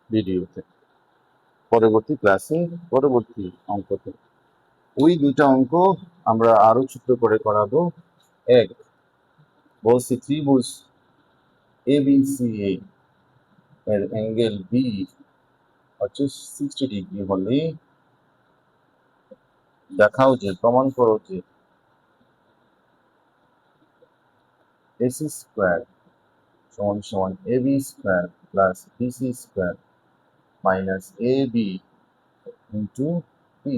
ভিডিওতে, পরবর্তী ক্লাসে, পরবর্তী অঙ্কতে। ওই 2টা অঙ্ক আমরা আরো ছোট করে করাবো। এক, বলছি ত্রিভুজ এবিসিএ এর অ্যাঙ্গেল বি হচ্ছে 60 ডিগ্রি হলে দেখাও যে, প্রমাণ করো যে এসি স্কোয়ার সমান সমান AB square plus BC square minus A B into B.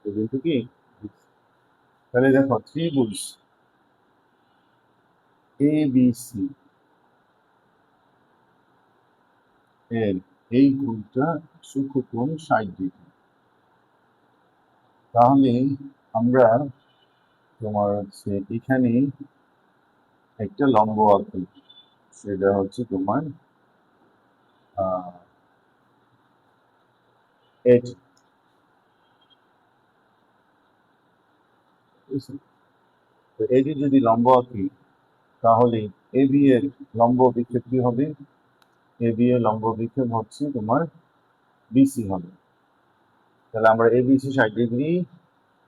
কিন্তু কি, তাহলে দেখো ত্রিভুজ এবিসি এর এই কোণটা সূক্ষ্মকোণ 60 ডিগ্রি। তাহলে আমরা তোমার হচ্ছে এখানে একটা লম্ব আঁকি, সেটা হচ্ছে তোমার এটি, তো এটি যদি লম্ব আঁকি তাহলে এবি এর লম্ব বিক্ষেপ কি হবে, এবি এর লম্ব বিক্ষেপ হচ্ছে তোমার বিসি হবে। তাহলে আমরা এবিসি 60 ডিগ্রি,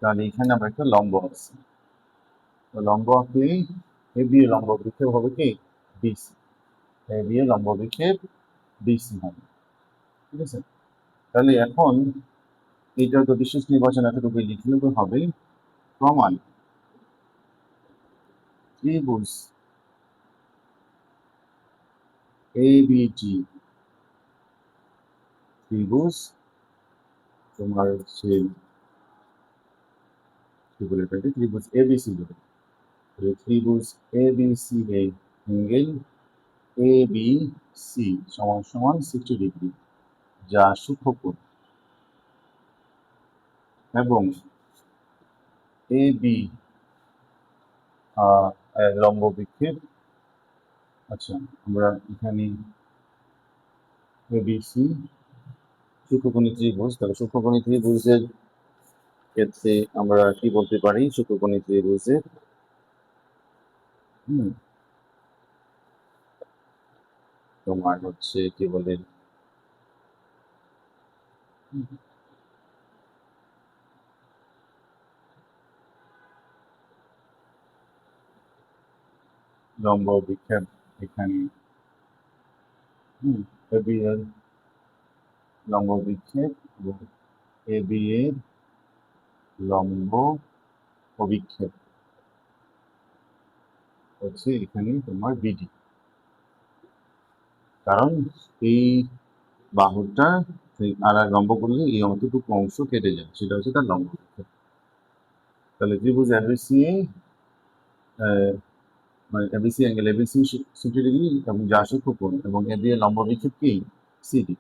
তাহলে এখানে আমরা একটা লম্ব আছে। লম্ব আঁকলে এ বি এর লম্ব বিক্ষেপ হবে কি বিসি, এ বি এর লম্ব বিক্ষেপ বিসি হবে। ঠিক আছে, তাহলে এখন এটা তো বিশেষ নির্বাচন এতটুকু লিখলে তো হবে। প্রমাণ ত্রিভুজ এবিটি, ত্রিভুজ তোমার হচ্ছে কি বলে এটাকে, ত্রিভুজ এবিসি বলে, ত্রিভুজ ABC angle A B C সমান সমান 60 ডিগ্রি, যা সূক্ষ্মকোণ, এবং এ বি লম্ব বিক্ষেপ। আচ্ছা, আমরা এখানে এবিসি সূক্ষ্মকোণী ত্রিভুজ, তাহলে সূক্ষ্মকোণী ত্রিভুজের ক্ষেত্রে আমরা কি বলতে পারি, সূক্ষ্মকোণী ত্রিভুজের তোমার হচ্ছে কি বলে লম্ব বিক্ষেপ এখানে এ বি এর লম্ব বিক্ষেপ এবং এ বি এর লম্ব অভিক্ষেপ হচ্ছে এখানে তোমার বিডি, কারণ এই বাহুটা আর লম্ব করলে এই অতটুকু অংশ কেটে যায়, সেটা হচ্ছে তার লম্ব বিক্ষেপ। তাহলে ত্রিভুজ এবিসি মানে এবিসি অ্যাঙ্গেল এবিসি 60 ডিগ্রি এবং যা সূক্ষ্মকোণ, এবং এ বি এর লম্ব বিক্ষেপ কি সিডি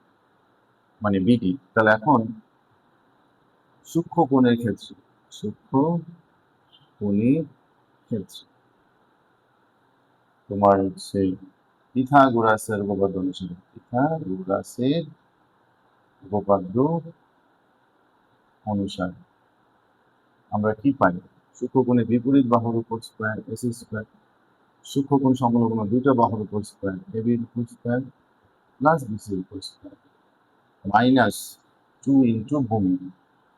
মানে বিডি। তাহলে এখন সূক্ষ্মকোণের ক্ষেত্রে, সূক্ষ্মকোণের ক্ষেত্রে তোমার হচ্ছে পিথাগোরাসের উপপাদ্য অনুসারে, পিথাগোরাসের উপপাদ্য অনুসারে আমরা কি পাই, সূক্ষ্মকোণের বিপরীত বাহুর উপর স্কয়ার এসি স্কয়ার, সূক্ষ্মকোণ সংলগ্ন দুইটা বাহুর উপর স্কয়ার এ বির উপর স্কয়ার প্লাস বিসি এর উপর স্কয়ার মাইনাস 2 ভূমি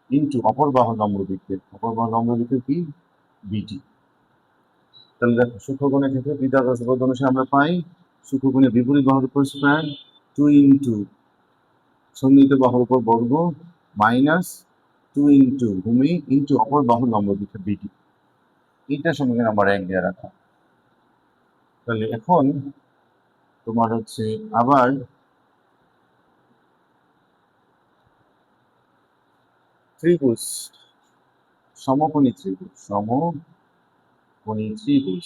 ইন্টু অপর বাহুর লম্ব বিক্ষেপ, অপর বাহুর লম্ব বিক্ষেপ কি বিটি। তাহলে দেখো সূক্ষ্মকোণের ক্ষেত্রে পিথাগোরাস উপপাদ্য অনুসারে আমরা পাই সূক্ষ্মকোণের বিপরীত বাহুর উপর স্কয়ার 2 সন্নিহিত বাহুর উপর বর্গ মাইনাস 2 ভূমি ইন্টু অপর বাহুর লম্ব বিক্ষেপ বিটি। এইটা সমীকরণ নাম্বার 1 দিয়ে রাখা। তাহলে এখন তোমার হচ্ছে আবার ত্রিভুজ, সমকোণী ত্রিভুজ, সমকোণী ত্রিভুজ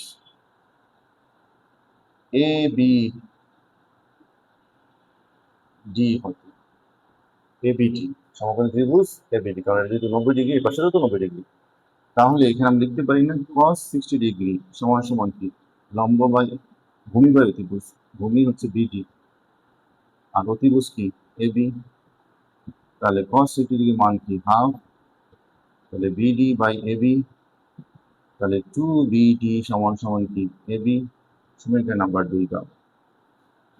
এ বি ডি হতে, এবিডি সমকোণী ত্রিভুজ এবিডি, কারণ এটা যেহেতু 90 ডিগ্রি, এর পাশেও তো 90 ডিগ্রি, তাহলে এখানে আমরা লিখতে পারি না cos 60 ডিগ্রি সমান সমান কি লম্ব বাই ভূমি বাই অতিভুজ, ভূমি হচ্ছে বিডি আর অতিভুজ কি এবি, তাহলে cos 60 ডিগ্রি মান কি হাফ, তাহলে বিডি বাই এবি, তাহলে 2BD সমান সমান কি এবি, সমীকরণ নাম্বার 2 দাও।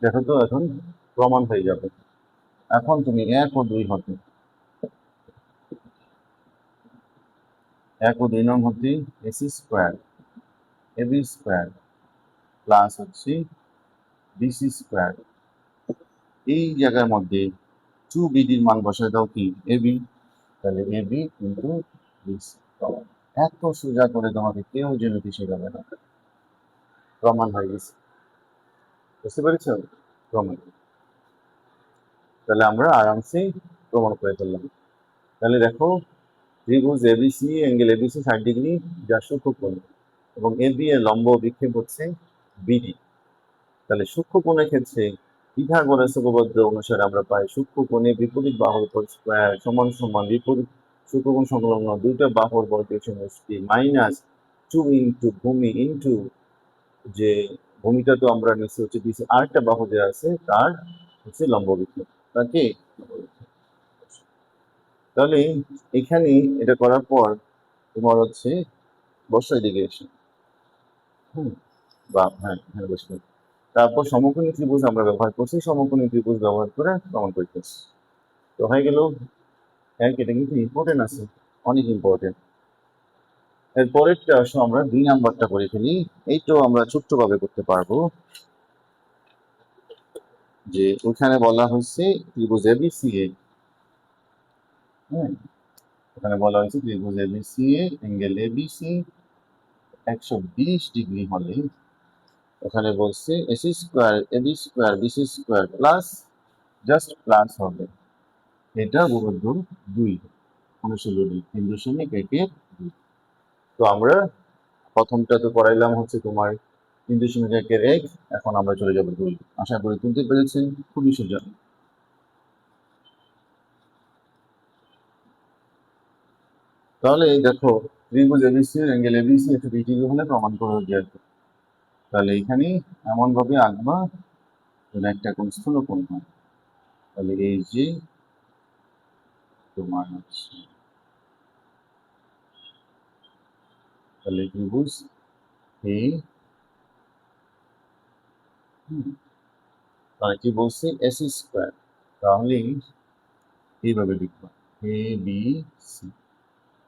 দেখো তো এখন প্রমাণ হয়ে যাবে। এখন তুমি 1 ও 2 হতে, 1 ও 2 নং হতে AC square AB square plus হচ্ছে বিসি স্কোয়ার, এই জায়গার মধ্যে 2BDর মান বসায় দাও কি এবি, তাহলে এবি ইন্টু বিসি। এত সোজা করে তোমাকে কেউ জ্যামিতি শেখাবে না, প্রমাণ হয়ে গেছে। বুঝতে পেরেছ প্রমাণ, তাহলে আমরা আরামসে প্রমাণ করে ফেললাম। তাহলে দেখো ত্রিভুজ এবিসি অ্যাঙ্গেল এবিসি 60 ডিগ্রি যা সূক্ষ্মকোণ, এবং এবি এর লম্ব বিক্ষেপ হচ্ছে বিডি। তাহলে সূক্ষ্মকোণের ক্ষেত্রে পিথাগোরাস উপপাদ্য অনুসারে আমরা পাই সূক্ষ্মকোণে বিপরীত বাহুর উপর স্কয়ার সমান সমান বিপরীত সূক্ষ্মকোণ সংলগ্ন দুইটা বাহুর বর্গের সমষ্টি মাইনাস 2 ভূমি ইন্টু যে ভূমিটা তো আমরা নিচ্ছি হচ্ছে বিসি, আরেকটা বাহু যে আছে তার হচ্ছে লম্ব বিক্ষেপ, তাকে। তাহলে এখানে এটা করার পর তোমার হচ্ছে বসাই দিকে এসে বা হ্যাঁ হ্যাঁ বসে, তারপর সমকোণী ত্রিভুজ আমরা ব্যবহার করছি, সমকোণী ত্রিভুজ ব্যবহার করে প্রমাণ করতেছি। তো হয়ে গেল এক, এটা কিন্তু ইম্পর্টেন্ট আছে, অনেক ইম্পর্টেন্ট। এর পরেরটা আসো আমরা 2 নাম্বারটা করে ফেলি। এইটাও আমরা ছোট্টভাবে করতে পারবো। যে ওখানে বলা হয়েছে ত্রিভুজ এবিসি এ, হ্যাঁ, ওখানে বলা হয়েছে ত্রিভুজ এবিসি এ অ্যাঙ্গেল এবিসি 120 ডিগ্রি হলে ওখানে বলছে AC square AB square BC square plus just plus হবে। এটা উপপাদ্য 2 অনুশীলনী 3.1-2। তো আমরা প্রথমটা তো পড়াইলাম হচ্ছে তোমার 3.1-1। এখন আমরা চলে যাবো 2। আশা করি তুলতে পেরেছেন, খুবই সোজা। তাহলে দেখো ত্রিভুজ এবিসি এর অ্যাঙ্গেল এবিসি 120 ডিগ্রি হলে প্রমাণ করা যায়। তাহলে এখানে এমন ভাবে আঁকবা যেন একটা কোণ স্থূলকোণ হয়। তাহলে এই যে তোমার হচ্ছে তাহলে ত্রিভুজ এ, তাহলে কি বলছে এসি স্কোয়ার, তাহলে এইভাবে লিখবা এ বি সি।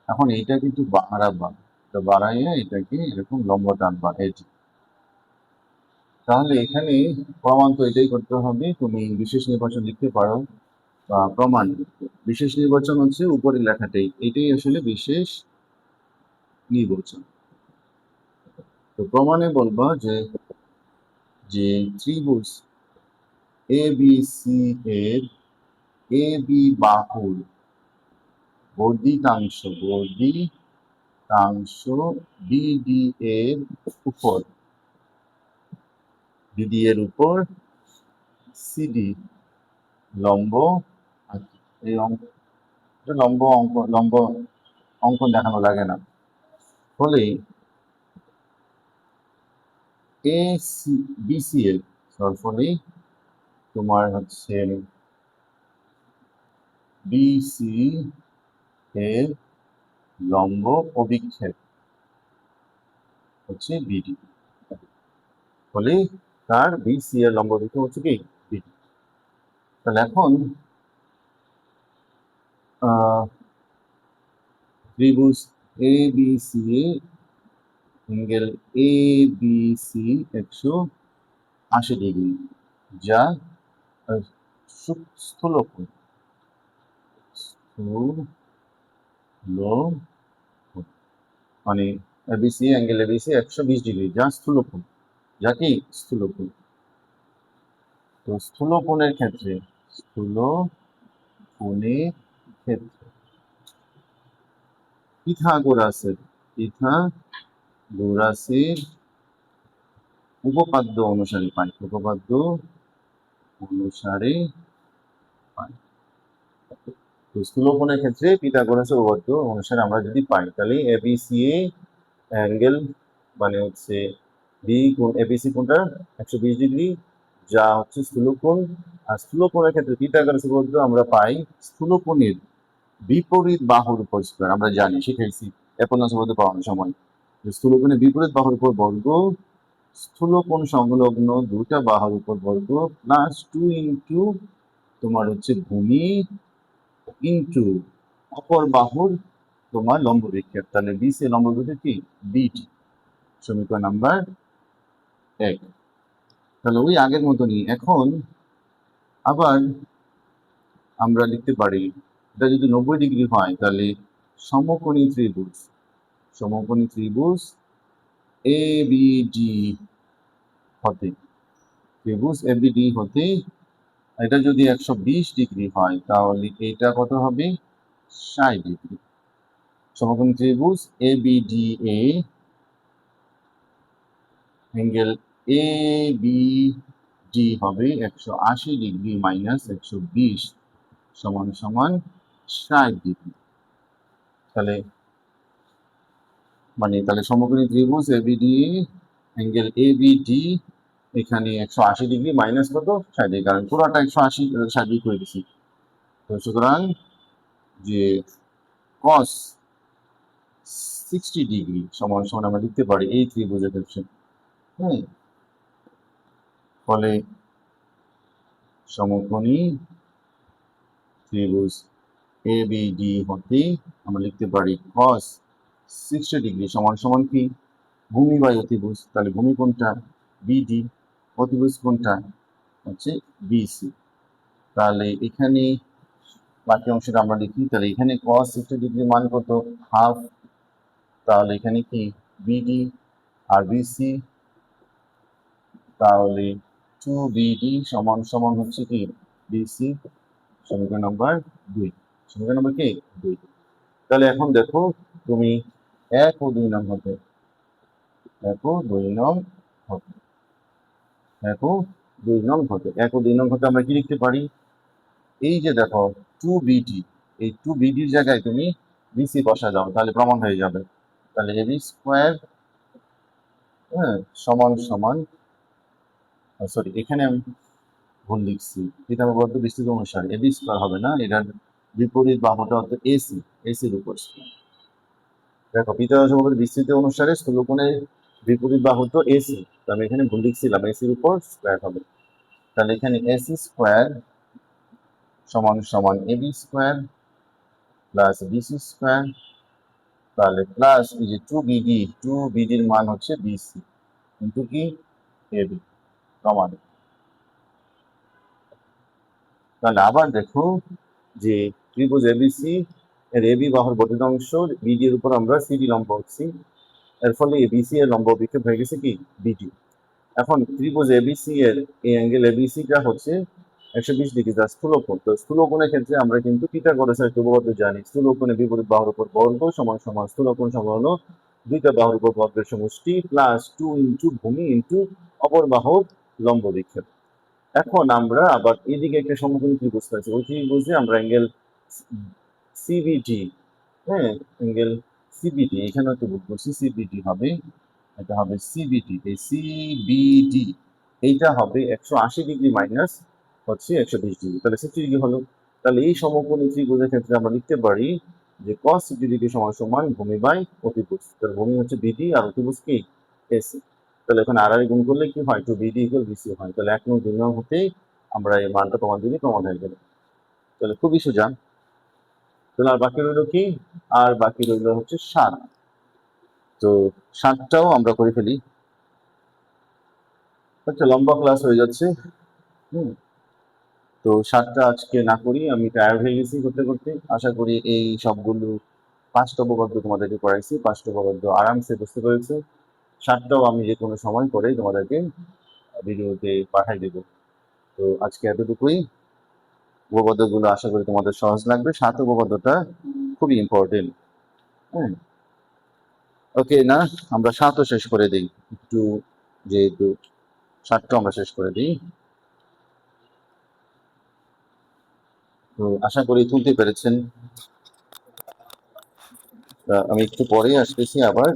এখন এইটা কিন্তু বাড়াবা, তো বাড়াইয়া এটাকে এরকম লম্বা টানবা এটি। তাহলে এখানে প্রমাণ তো এটাই করতে হবে, তুমি বিশেষ নির্বাচন লিখতে পারো বা প্রমাণ। বিশেষ নির্বাচন হচ্ছে উপরের লেখাটাই, এটাই আসলে বিশেষ নির্বাচন। তো প্রমাণে বলবা যে যে ত্রিভুজ এ বি সি এর এ বি বাহুর বর্ধিতাংশ বিডি এর উপর সিডি লম্ব আঁকি। এই লম্ব অঙ্কন দেখানো লাগে না। ফলে এ বিসি এর ফলে তোমার হচ্ছে বিসি এর লম্ব অভিক্ষেপ হচ্ছে বিডি। ফলে তার বিসি এর লম্ব অভিক্ষেপ হচ্ছে কি বিডি। তাহলে এখন ত্রিভুজ A B C angle A B C 180 degree, যা স্থূলকোণ মানে এবিসি অ্যাঙ্গেল এবিসি 120 ডিগ্রি, যা স্থূলকোণ, যা কি স্থূলকোণ। তো স্থূলকোণের ক্ষেত্রে পিথাগোরাসের উপপাদ্য অনুসারে পাই, তো স্থূলকোণের ক্ষেত্রে পিথাগোরাসের উপপাদ্য অনুসারে আমরা যদি পাই, তাহলে এবিসি অ্যাঙ্গেল মানে হচ্ছে বি কোণ এবিসি কোণটা 120 ডিগ্রি, যা হচ্ছে স্থূলকোণ। আর স্থূলকোণের ক্ষেত্রে পিথাগোরাসের উপপাদ্য আমরা পাই স্থূলকোণের বিপরীত বাহুর উপর স্কয়ার। আমরা জানি, শিখেছি অ্যাপোলোস উপপাদ্য পাওয়ানোর সময়, স্থূলকোণের বিপরীত বাহুর উপর বর্গ স্থূলকোণ সংলগ্ন দুটা বাহুর উপর বর্গ প্লাস 2 তোমার হচ্ছে ভূমি ইন্টু অপর বাহুর তোমার লম্ব বিক্ষেপ। তাহলে বিসি লম্ব বিক্ষেপ কি বিটি, সমীকরণ নাম্বার 1। তাহলে ওই আগের মতনই এখন আবার আমরা লিখতে পারি, এটা যদি 90 ডিগ্রি হয় তাহলে সমকোণী ত্রিভুজ এ বি ডি হতে এটা যদি 120 ডিগ্রি হয় তাহলে এটা কত হবে 60 ডিগ্রি। সমকোণী ত্রিভুজ A B D A angle A B D হবে 180 ডিগ্রি মাইনাস 120 সমান সমান 60 ডিগ্রি। তাহলে তাহলে সমকোণী ত্রিভুজ A B D angle A B D এখানে 180 ডিগ্রি মাইনাস কত 60 ডিগ্রি, কারণ পুরোটা 180 60 করে দিছি। তো সুতরাং যে cos 60 ডিগ্রি সমান সমান আমরা লিখতে পারি এই ত্রিভুজের ক্ষেত্রে। হ্যাঁ, ফলে সমকোণী ত্রিভুজ এ বি ডি হতে আমরা লিখতে পারি cos 60 ডিগ্রি সমান সমান কি ভূমি বাই অতিভুজ, তাহলে ভূমি কোনটা বিডি, অতিভুজ কোনটা হচ্ছে বিসি। তাহলে এখানে বাকি অংশটা আমরা লিখি, তাহলে এখানে cos 60 ডিগ্রি মান কত হাফ, তাহলে এখানে কি বিডি আর বিসি, তাহলে 2BD সমান সমান হচ্ছে কি বিসি, সমীকরণ নম্বর 2, সমীকরণ নম্বর কি 2। তাহলে এখন দেখো তুমি 1 ও 2 নং হতে, 1 ও 2 নং হতে, 1 ও 2 নং হতে, 1 ও 2 নং হতে আমরা কি লিখতে পারি, এই যে দেখো 2BD, এই 2BDর জায়গায় তুমি বিসি বসা দাও, তাহলে প্রমাণ হয়ে যাবে। তাহলে এবি স্কোয়ার, হ্যাঁ, সমান সমান, সরি এখানে আমি ভুল লিখছি, এটা আমার বলতে বিস্তৃত অনুসারে এবি স্কোয়ার হবে না, এটার বিপরীত বাহুটা হচ্ছে এসি, এসির উপর স্কোয়ার। দেখো পিথাগোরাসের বিস্তৃত অনুসারে স্থূলকোণের বিপরীত বাহু তো এসি, তো আমি এখানে ভুল লিখছিলাম, এসির উপর স্কোয়ার হবে। তাহলে এখানে এসি স্কোয়ার সমান সমান AB square plus BC square, তাহলে প্লাস এই যে 2BD, 2BDর মান হচ্ছে বিসি কিন্তু কি এবি সমান। তাহলে আবার দেখো যে ত্রিভুজ এবিসি এর এবি বাহুর গঠিত অংশ বিডি এর উপর আমরা সিডি লম্ব হচ্ছি, এর ফলে এবিসি এর লম্ব বিক্ষেপ হয়ে গেছে কি বিডি। এখন ত্রিভুজ এবিসি এর এই অ্যাঙ্গেল এবিসিটা হচ্ছে 120 ডিগ্রি, তার স্থূলকোণ। তো স্থূলকোণের ক্ষেত্রে আমরা কিন্তু পিথাগোরাসের উপপাদ্য জানি, স্থূলকোণের বিপরীত বাহুর উপর বর্গ সমান সমান স্থূলকোণ সমান হলো দুইটা বাহুর উপর বর্গের সমষ্টি প্লাস 2 ইন্টু ভূমি ইন্টু অপর বাহুর লম্ব বিক্ষেপ। এখন আমরা আবার এদিকে একটা সমকোণী ত্রিভুজ পাইছি, ওই ত্রিভুজে আমরা অ্যাঙ্গেল সিবিডি, হ্যাঁ অ্যাঙ্গেল সিবিডি, এখানে একটু ভুল করছি, সিবিডি হবে, এটা হবে সিবিডি, এই সিবিডি এইটা হবে 180 ডিগ্রি মাইনাস হচ্ছে 120 ডিগ্রি, তাহলে 60 ডিগ্রি হলো। তাহলে এই সমকোণী ত্রিভুজের ক্ষেত্রে আমরা লিখতে পারি যে cos 60 ডিগ্রি সমান সমান ভূমি বাই অতিভুজ, তাহলে ভূমি হচ্ছে বিডি আর অতিভুজ কি এসি। তাহলে এখন আর গুণ করলে কি হয় 2BD = BC হয়, তাহলে 1 নং 2 নং হতেই আমরা এই মানটা প্রমাণ দিলে প্রমাণ হয়ে গেল। তাহলে খুবই সোজা। তাহলে আর বাকি রইল কি, আর বাকি রইল হচ্ছে 7, তো 7টাও আমরা করে ফেলি, একটা লম্বা ক্লাস হয়ে যাচ্ছে। হুম, তো 7টা আজকে না করি, আমি টায়ার্ড হয়ে গেছি করতে করতে। আশা করি এই সবগুলো 5টা উপপাদ্য তোমাদেরকে পড়াইছি, 5টা উপপাদ্য আরামসে বুঝতে পেরেছো। 7টাও আমি যে কোনো সময় করে তোমাদেরকে ভিডিওতে পাঠাই দেবো। তো আজকে এতটুকুই, উপপাদ্যগুলো আশা করি তোমাদের সহজ লাগবে, 7 উপপাদ্যটা খুবই ইম্পর্টেন্ট। হ্যাঁ, ওকে না, আমরা 7ও শেষ করে দিই একটু, যেহেতু 7টা আমরা শেষ করে দিই। তো আশা করি তুলতে পেরেছেন। আমি একটু পরেই আসতেছি আবার।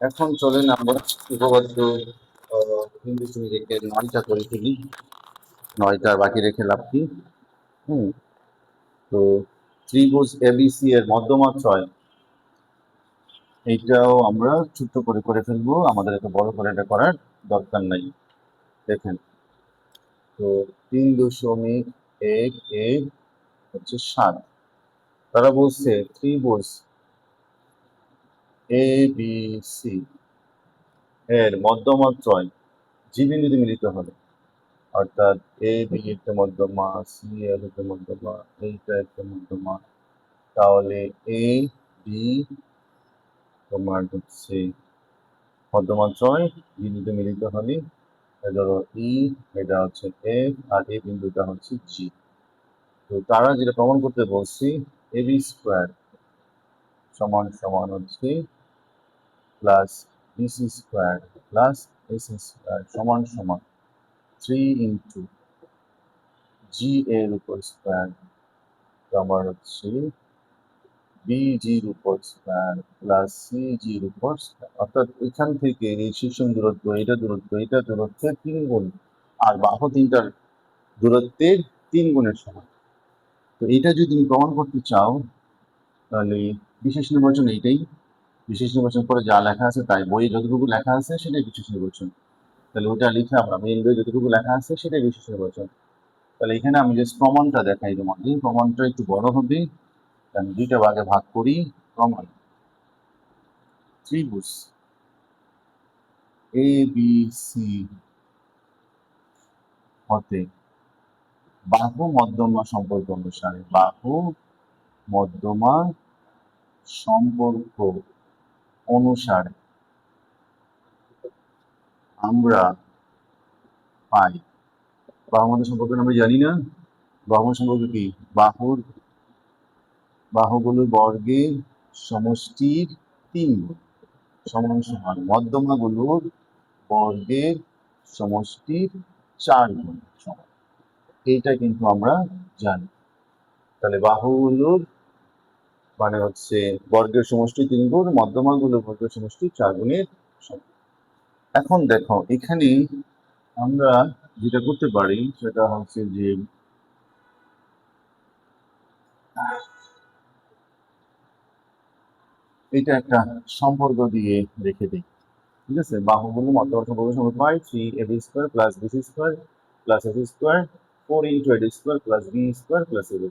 এখন চলেন আমরা উপপাদ্য হিন্দু তুমি রেখে 9টা করে ফেলি, 9টা বাকি রেখে লাভ কি। হুম, তো ত্রিভুজ এবিসি এর মধ্যমা 6, এইটাও আমরা ছোট্ট করে করে ফেলবো, আমাদের এত বড় করে এটা করার দরকার নাই। দেখেন, তো 3.1 হচ্ছে 7, তারা বলছে ত্রিভুজ এ বি সি এর মধ্যমা 6 জি বিন্দুতে মিলিত হবে, অর্থাৎ এ বি একটা মধ্যমা, সি এর একটা মধ্যমা, এইটা একটা মধ্যমা, তাহলে এ বি তোমার হচ্ছে মধ্যমা 6 বিন্দুতে মিলিত হলে ধরো ই, এটা হচ্ছে এফ, আর এই বিন্দুটা হচ্ছে জি। তো তারা যেটা প্রমাণ করতে বলছি, এ বি স্কোয়ার সমান সমান হচ্ছে plus BC square plus AC square সমান সমান 3 জি এর উপর স্কোয়ার আমার হচ্ছে বিজির উপর স্কোয়ার প্লাস সিজির উপর স্কোয়ার। অর্থাৎ এখান থেকে এই শীর্ষ দূরত্ব, এটা দূরত্বের 3 গুণ, আর বাহু তিনটার দূরত্বের 3 গুণের সমান। তো এটা যদি তুমি প্রমাণ করতে চাও, তাহলে বিশেষ নির্বাচন এইটাই। বিশেষ নির্বাচন করে যা লেখা আছে তাই, বইয়ে যতটুকু লেখা আছে সেটাই বিশেষ নির্বাচন। তাহলে ওটা লিখে আমরা মেইন বইয়ে যতটুকু লেখা আছে সেটাই বিশেষ নির্বাচন। তাহলে এখানে আমি যে প্রমাণটা দেখাই তোমাকে, প্রমাণটা একটু বড় হবে, আমি 2টা ভাগে ভাগ করি। প্রমাণ: ত্রিভুজ এ বি সি হতে বাহু মধ্যমা সম্পর্ক অনুসারে, বাহু মধ্যমা সম্পর্ক অনুসারে আমরা পাই। বাহু মধ্য সম্পর্ক আমরা জানি না। বাহু সম্পর্ক কি? বাহুগুলো বর্গের সমষ্টির 3 গুণ সমান সমান মধ্যমাগুলোর বর্গের সমষ্টির 4 গুণ সমান। এইটা কিন্তু আমরা জানি। তাহলে বাহুগুলোর মানে হচ্ছে বর্গের সমষ্টি 3 গুণ, মধ্যমাগুলোর বর্গের সমষ্টি 4 গুণের সমান। এখন দেখো এখানে আমরা যেটা করতে পারি সেটা হচ্ছে যে এটা একটা সম্পর্ক দিয়ে রেখে দিই। ঠিক আছে, বাহুগুলো মধ্যমা সম্পর্ক সমান পাই 3ab² plus bc² plus ac² 4 × ad² plus b² plus ab²।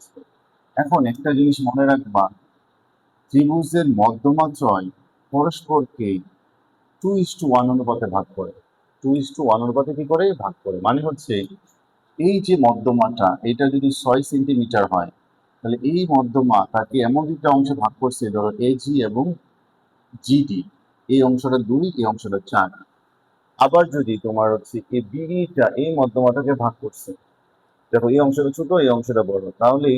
এখন একটা জিনিস মনে রাখবা, ত্রিভুজের মধ্যমাত্রয় পরস্পরকে 2:1 অনুপাতে ভাগ করে। 2:1 অনুপাতে কি করে ভাগ করে, মানে হচ্ছে এই যে মধ্যমাটা এটা যদি 6 সেন্টিমিটার হয়, তাহলে এই মধ্যমা তাকে এমন দুটা অংশে ভাগ করছে, ধরো এজি এবং জিডি, এই অংশটা 2, এই অংশটা 4। আবার যদি তোমার হচ্ছে এই বিডিটা এই মধ্যমাটাকে ভাগ করছে, দেখো এই অংশটা ছোট, এই অংশটা বড়, তাহলে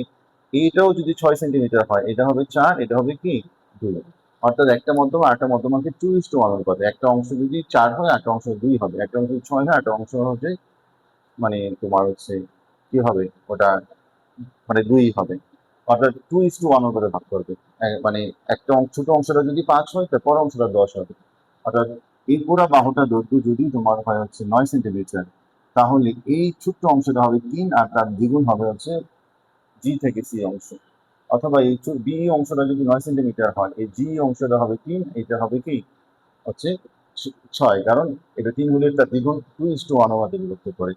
এইটাও যদি 6 সেন্টিমিটার হয়, এটা হবে 4, এটা হবে কি 2। অর্থাৎ একটা মধ্যমা আরেকটা মধ্যমাকে 2:1 অনুপাতে, একটা অংশ যদি 4 হয় একটা অংশ 2 হবে, একটা অংশ 6 হয় একটা অংশ হচ্ছে মানে তোমার হচ্ছে কি হবে ওটা, মানে 2 হবে। অর্থাৎ 2:1 করে ভাগ করবে। মানে একটা ছোট অংশটা যদি 5 হয় তার পর অংশটা 10 হবে। অর্থাৎ এই পুরো বাহুটা দৈর্ঘ্য যদি তোমার হয় হচ্ছে 9 সেন্টিমিটার, তাহলে এই ছোট্ট অংশটা হবে 3, আর তার দ্বিগুণ হবে হচ্ছে জি থেকে সি অংশ। অথবা এই বি অংশটা যদি 9 সেন্টিমিটার হয়, এই জি অংশটা হবে 3, এটা হবে কি হচ্ছে 6, কারণ এটা 3 গুণের তার দ্বিগুণ 2:1 অনুপাতে বিভক্ত করে।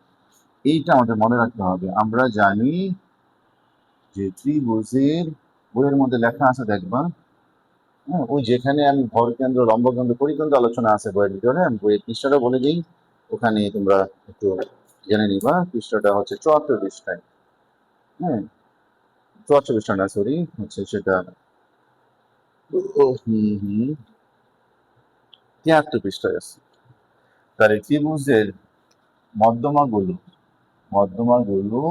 এইটা আমাদের মনে রাখতে হবে। আমরা জানি যে ত্রিভুজের, বইয়ের মধ্যে লেখা আছে দেখবা, হ্যাঁ, ওই যেখানে আমি ভরকেন্দ্র, লম্বকেন্দ্র, পরিকেন্দ্র আলোচনা আছে বইয়ের ভিতরে, আমি বইয়ের পৃষ্ঠাটা বলে দিই, ওখানে তোমরা একটু জেনে নিবা। পৃষ্ঠাটা হচ্ছে 74 পৃষ্ঠায়। হ্যাঁ, 74 পৃষ্ঠা না, সরি, হচ্ছে সেটা 73 পৃষ্ঠায় আছে। তাহলে ত্রিভুজের মধ্যমাগুলো মধ্যমাগুলো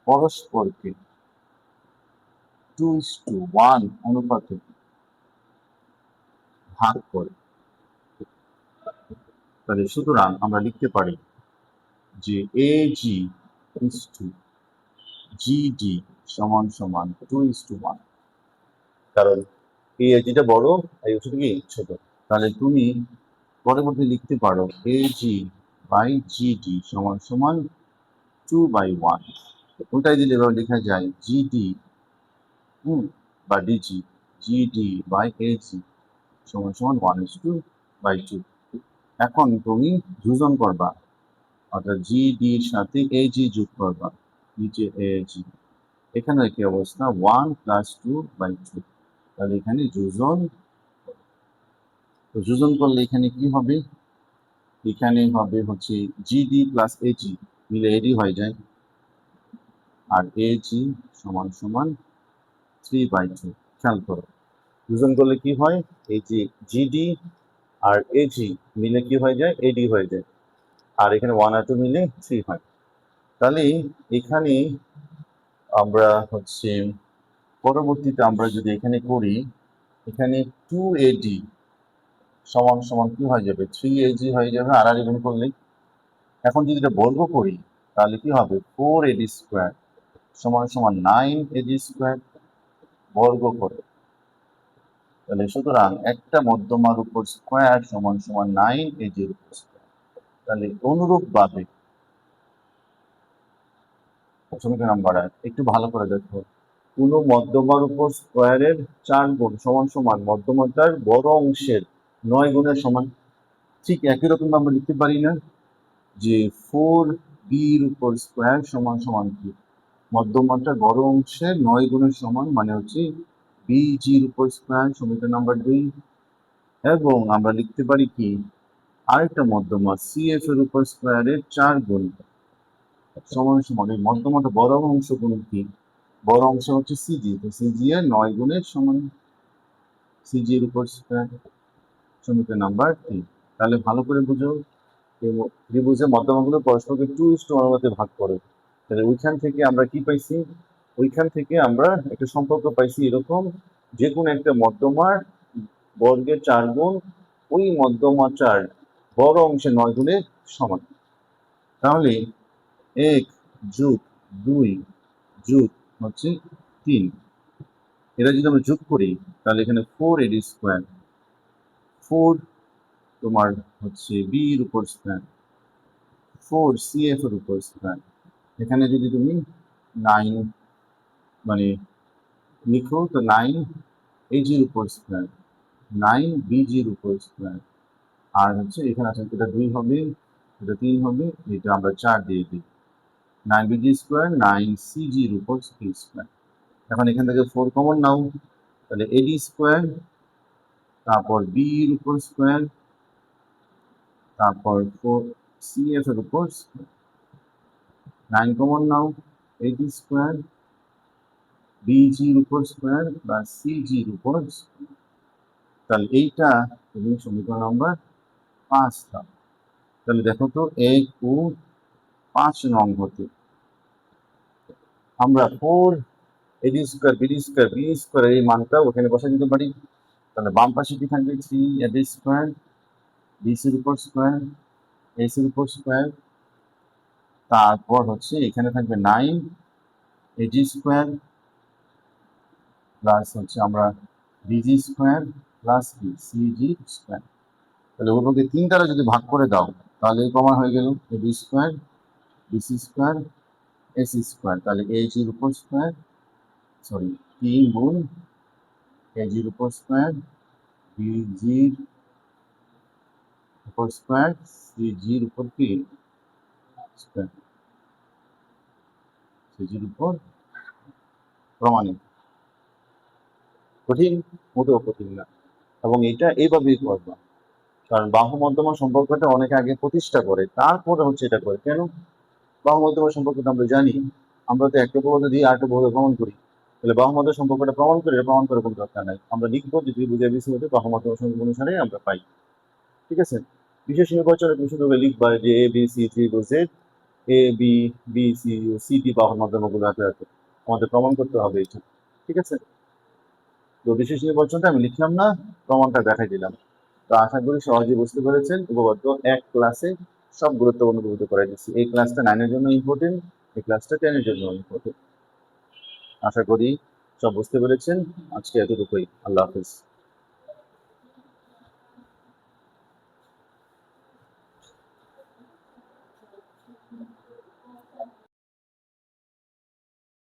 পরস্পরকে 2:1 অনুপাতে ভাগ করে। তাহলে সুতরাং আমরা লিখতে পারি যে এজি ইস টু জিডি সমান সমান 2:1, কারণ এই এজিটা বড়, এই অংশটা কি ছোট। তাহলে তুমি পরবর্তী লিখতে পারো এজি বাই জিডি সমান সমান 2/1। ওটাই দিলে এবার লেখা যায় জিডি বা ডিজি, জিডি বাই এজি সমান সমান 1:2/2। এখন তুমি যোজন করবা, অর্থাৎ জিডি এর সাথে এজি যোগ করবা, নিচে এজি, এখানে কি অবস্থা 1 + 2/2। তাহলে এখানে যোজন, তো যোজন করলে এখানে কি হবে, এখানে হবে হচ্ছে জিডি প্লাস এজি মিলে এডি হয়ে যায়, আর এজি সমান সমান 3/2। খেয়াল করো যোজন করলে কি হয়, এই যে জিডি আর এজি মিলে কি হয়ে যায়, এডি হয়ে যায়। আর এখানে 1 আর 2 মিলে 3 হয়। তাহলে এখানে আমরা হচ্ছে পরবর্তীতে আমরা যদি এখানে করি, এখানে 2AD সমান সমান কি হয়ে যাবে, 3AG হয়ে যাবে আর আর গুণ করলে। এখন যদি এটা বর্গ করি তাহলে কি হবে, 4AD স্কোয়ার সমান সমান 9AD স্কোয়ার বর্গ করে। তাহলে সুতরাং একটা মধ্যমার উপর স্কোয়ার সমান সমান 9AD এর উপর স্কোয়ার। তাহলে অনুরূপ ভাবে সমীকরণ নাম্বার একটু ভালো করে দেখো, কোন মধ্যমার উপর স্কোয়ারের 4 গুণ সমান সমান মধ্যমাটার বড় অংশের 9 গুণের সমান। ঠিক একই রকম আমরা লিখতে পারি না যে 4B-র উপর স্কোয়ার সমান সমান কি, মধ্যমাটার বড় অংশের 9 গুণের সমান, মানে হচ্ছে BG-র উপর স্কোয়ার, সমীকরণ নাম্বার 2। এবং আমরা লিখতে পারি কি, আরেকটা মধ্যমা CF এর উপর স্কোয়ারের 4 গুণ সমান সমান এই মধ্যমাটা বড় অংশ গুণ কি, বড় অংশ হচ্ছে সিজি, তো সিজি এর 9 গুণের সমান, সিজি এর উপর স্কোয়ার, সমীকরণ নাম্বার 3। তাহলে ভালো করে বুঝো, ত্রিভুজের মধ্যমাগুলো পরস্পরকে 2:1 মধ্যে ভাগ করে। তাহলে ওইখান থেকে আমরা কি পাইছি, ওইখান থেকে আমরা একটা সম্পর্ক পাইছি এরকম, যে কোনো একটা মধ্যমার বর্গের 4 গুণ ওই মধ্যমাটার বড় অংশের 9 গুণের সমান। তাহলে 1+2 যোগ হচ্ছে 3, এটা যদি আমরা যোগ করি তাহলে এখানে 4AD স্কোয়ার, 4 তোমার হচ্ছে B-র উপর স্কোয়ার, 4CF এর উপর স্কোয়ার। এখানে যদি তুমি 9 মানে লিখো তো 9AG-র উপর স্কোয়ার, 9BG-র উপর স্কোয়ার, আর হচ্ছে এখানে আছে এটা 2 হবে, এটা 3 হবে, এটা আমরা 4 দিয়ে দিই, 9BG স্কোয়ার 9CG-র উপর স্কোয়ার। এখন এখান থেকে 4 কমন নাও, তাহলে AD স্কোয়ার, তারপর B-র উপর স্কোয়ার, তারপর 4CF এর উপর স্কোয়ার, 9 কমন নাও, AD স্কোয়ার, BG-র উপর স্কোয়ার বা CG-র উপর স্কোয়ার। তাহলে এইটা তুমি সমীকরণ নাম্বার 5 দাও। তাহলে দেখো তো 1 ও 5 নং হতে আমরা 4AD square BD square B square এই মানটা ওখানে বসে দিতে পারি। তাহলে বাম পাশে কি থাকবে, 3AD স্কোয়ার BC-র উপর স্কোয়ার AC-র উপর স্কোয়ার, তারপর হচ্ছে এখানে থাকবে 9AG স্কোয়ার প্লাস হচ্ছে আমরা BG square plus CG square. তাহলে ওগুলোকে 3 দ্বারা যদি ভাগ করে দাও তাহলে প্রমাণ হয়ে গেল AD square BC square AC square. তাহলে AG-র উপর স্কোয়ার, সরি 3 গুণ AG-র উপর স্কোয়ার, BG-র উপর স্কোয়ার, CG-র উপর কি স্কোয়ার, CG-র উপর প্রমাণিত। কঠিন? মোটেও কঠিন না, এবং এটা এইভাবেই করবা। কারণ বাহু মধ্যমা সম্পর্কটা অনেকে আগে প্রতিষ্ঠা করে তারপরে হচ্ছে এটা করে। কেন? বাহু মধ্যমা সম্পর্কটা আমরা জানি, আমরা তো একটা প্রবাদ দিয়ে আরেকটা প্রবাদ প্রমাণ করি। তাহলে বাহু মধ্য সম্পর্কটা প্রমাণ করার কোনো দরকার নাই, আমরা লিখবো যে ত্রিভুজ ABC হতে বাহু মধ্যমা সম্পর্ক অনুসারে আমরা পাই। ঠিক আছে, বিশেষ নির্বাচনে তুমি শুধু লিখবা যে ABC ত্রিভুজের ABBCD বাহু মধ্যমাগুলো আছে, আমাদের প্রমাণ করতে হবে এটা। ঠিক আছে, তো বিশেষ নির্বাচনটা আমি লিখলাম না, প্রমাণটা দেখাই দিলাম। তো আশা করি সহজে বুঝতে পেরেছেন। উপপাদ্য 1 ক্লাসে সব গুরুত্বপূর্ণ বুঝতে করে দিচ্ছি। এই ক্লাসটা 9 এর জন্য ইম্পর্টেন্ট, এই ক্লাসটা 10 এর জন্য ইম্পর্টেন্ট। আশা করি সব বুঝতে পেরেছেন। আজকে এতটুকুই। আল্লাহ হাফিজ।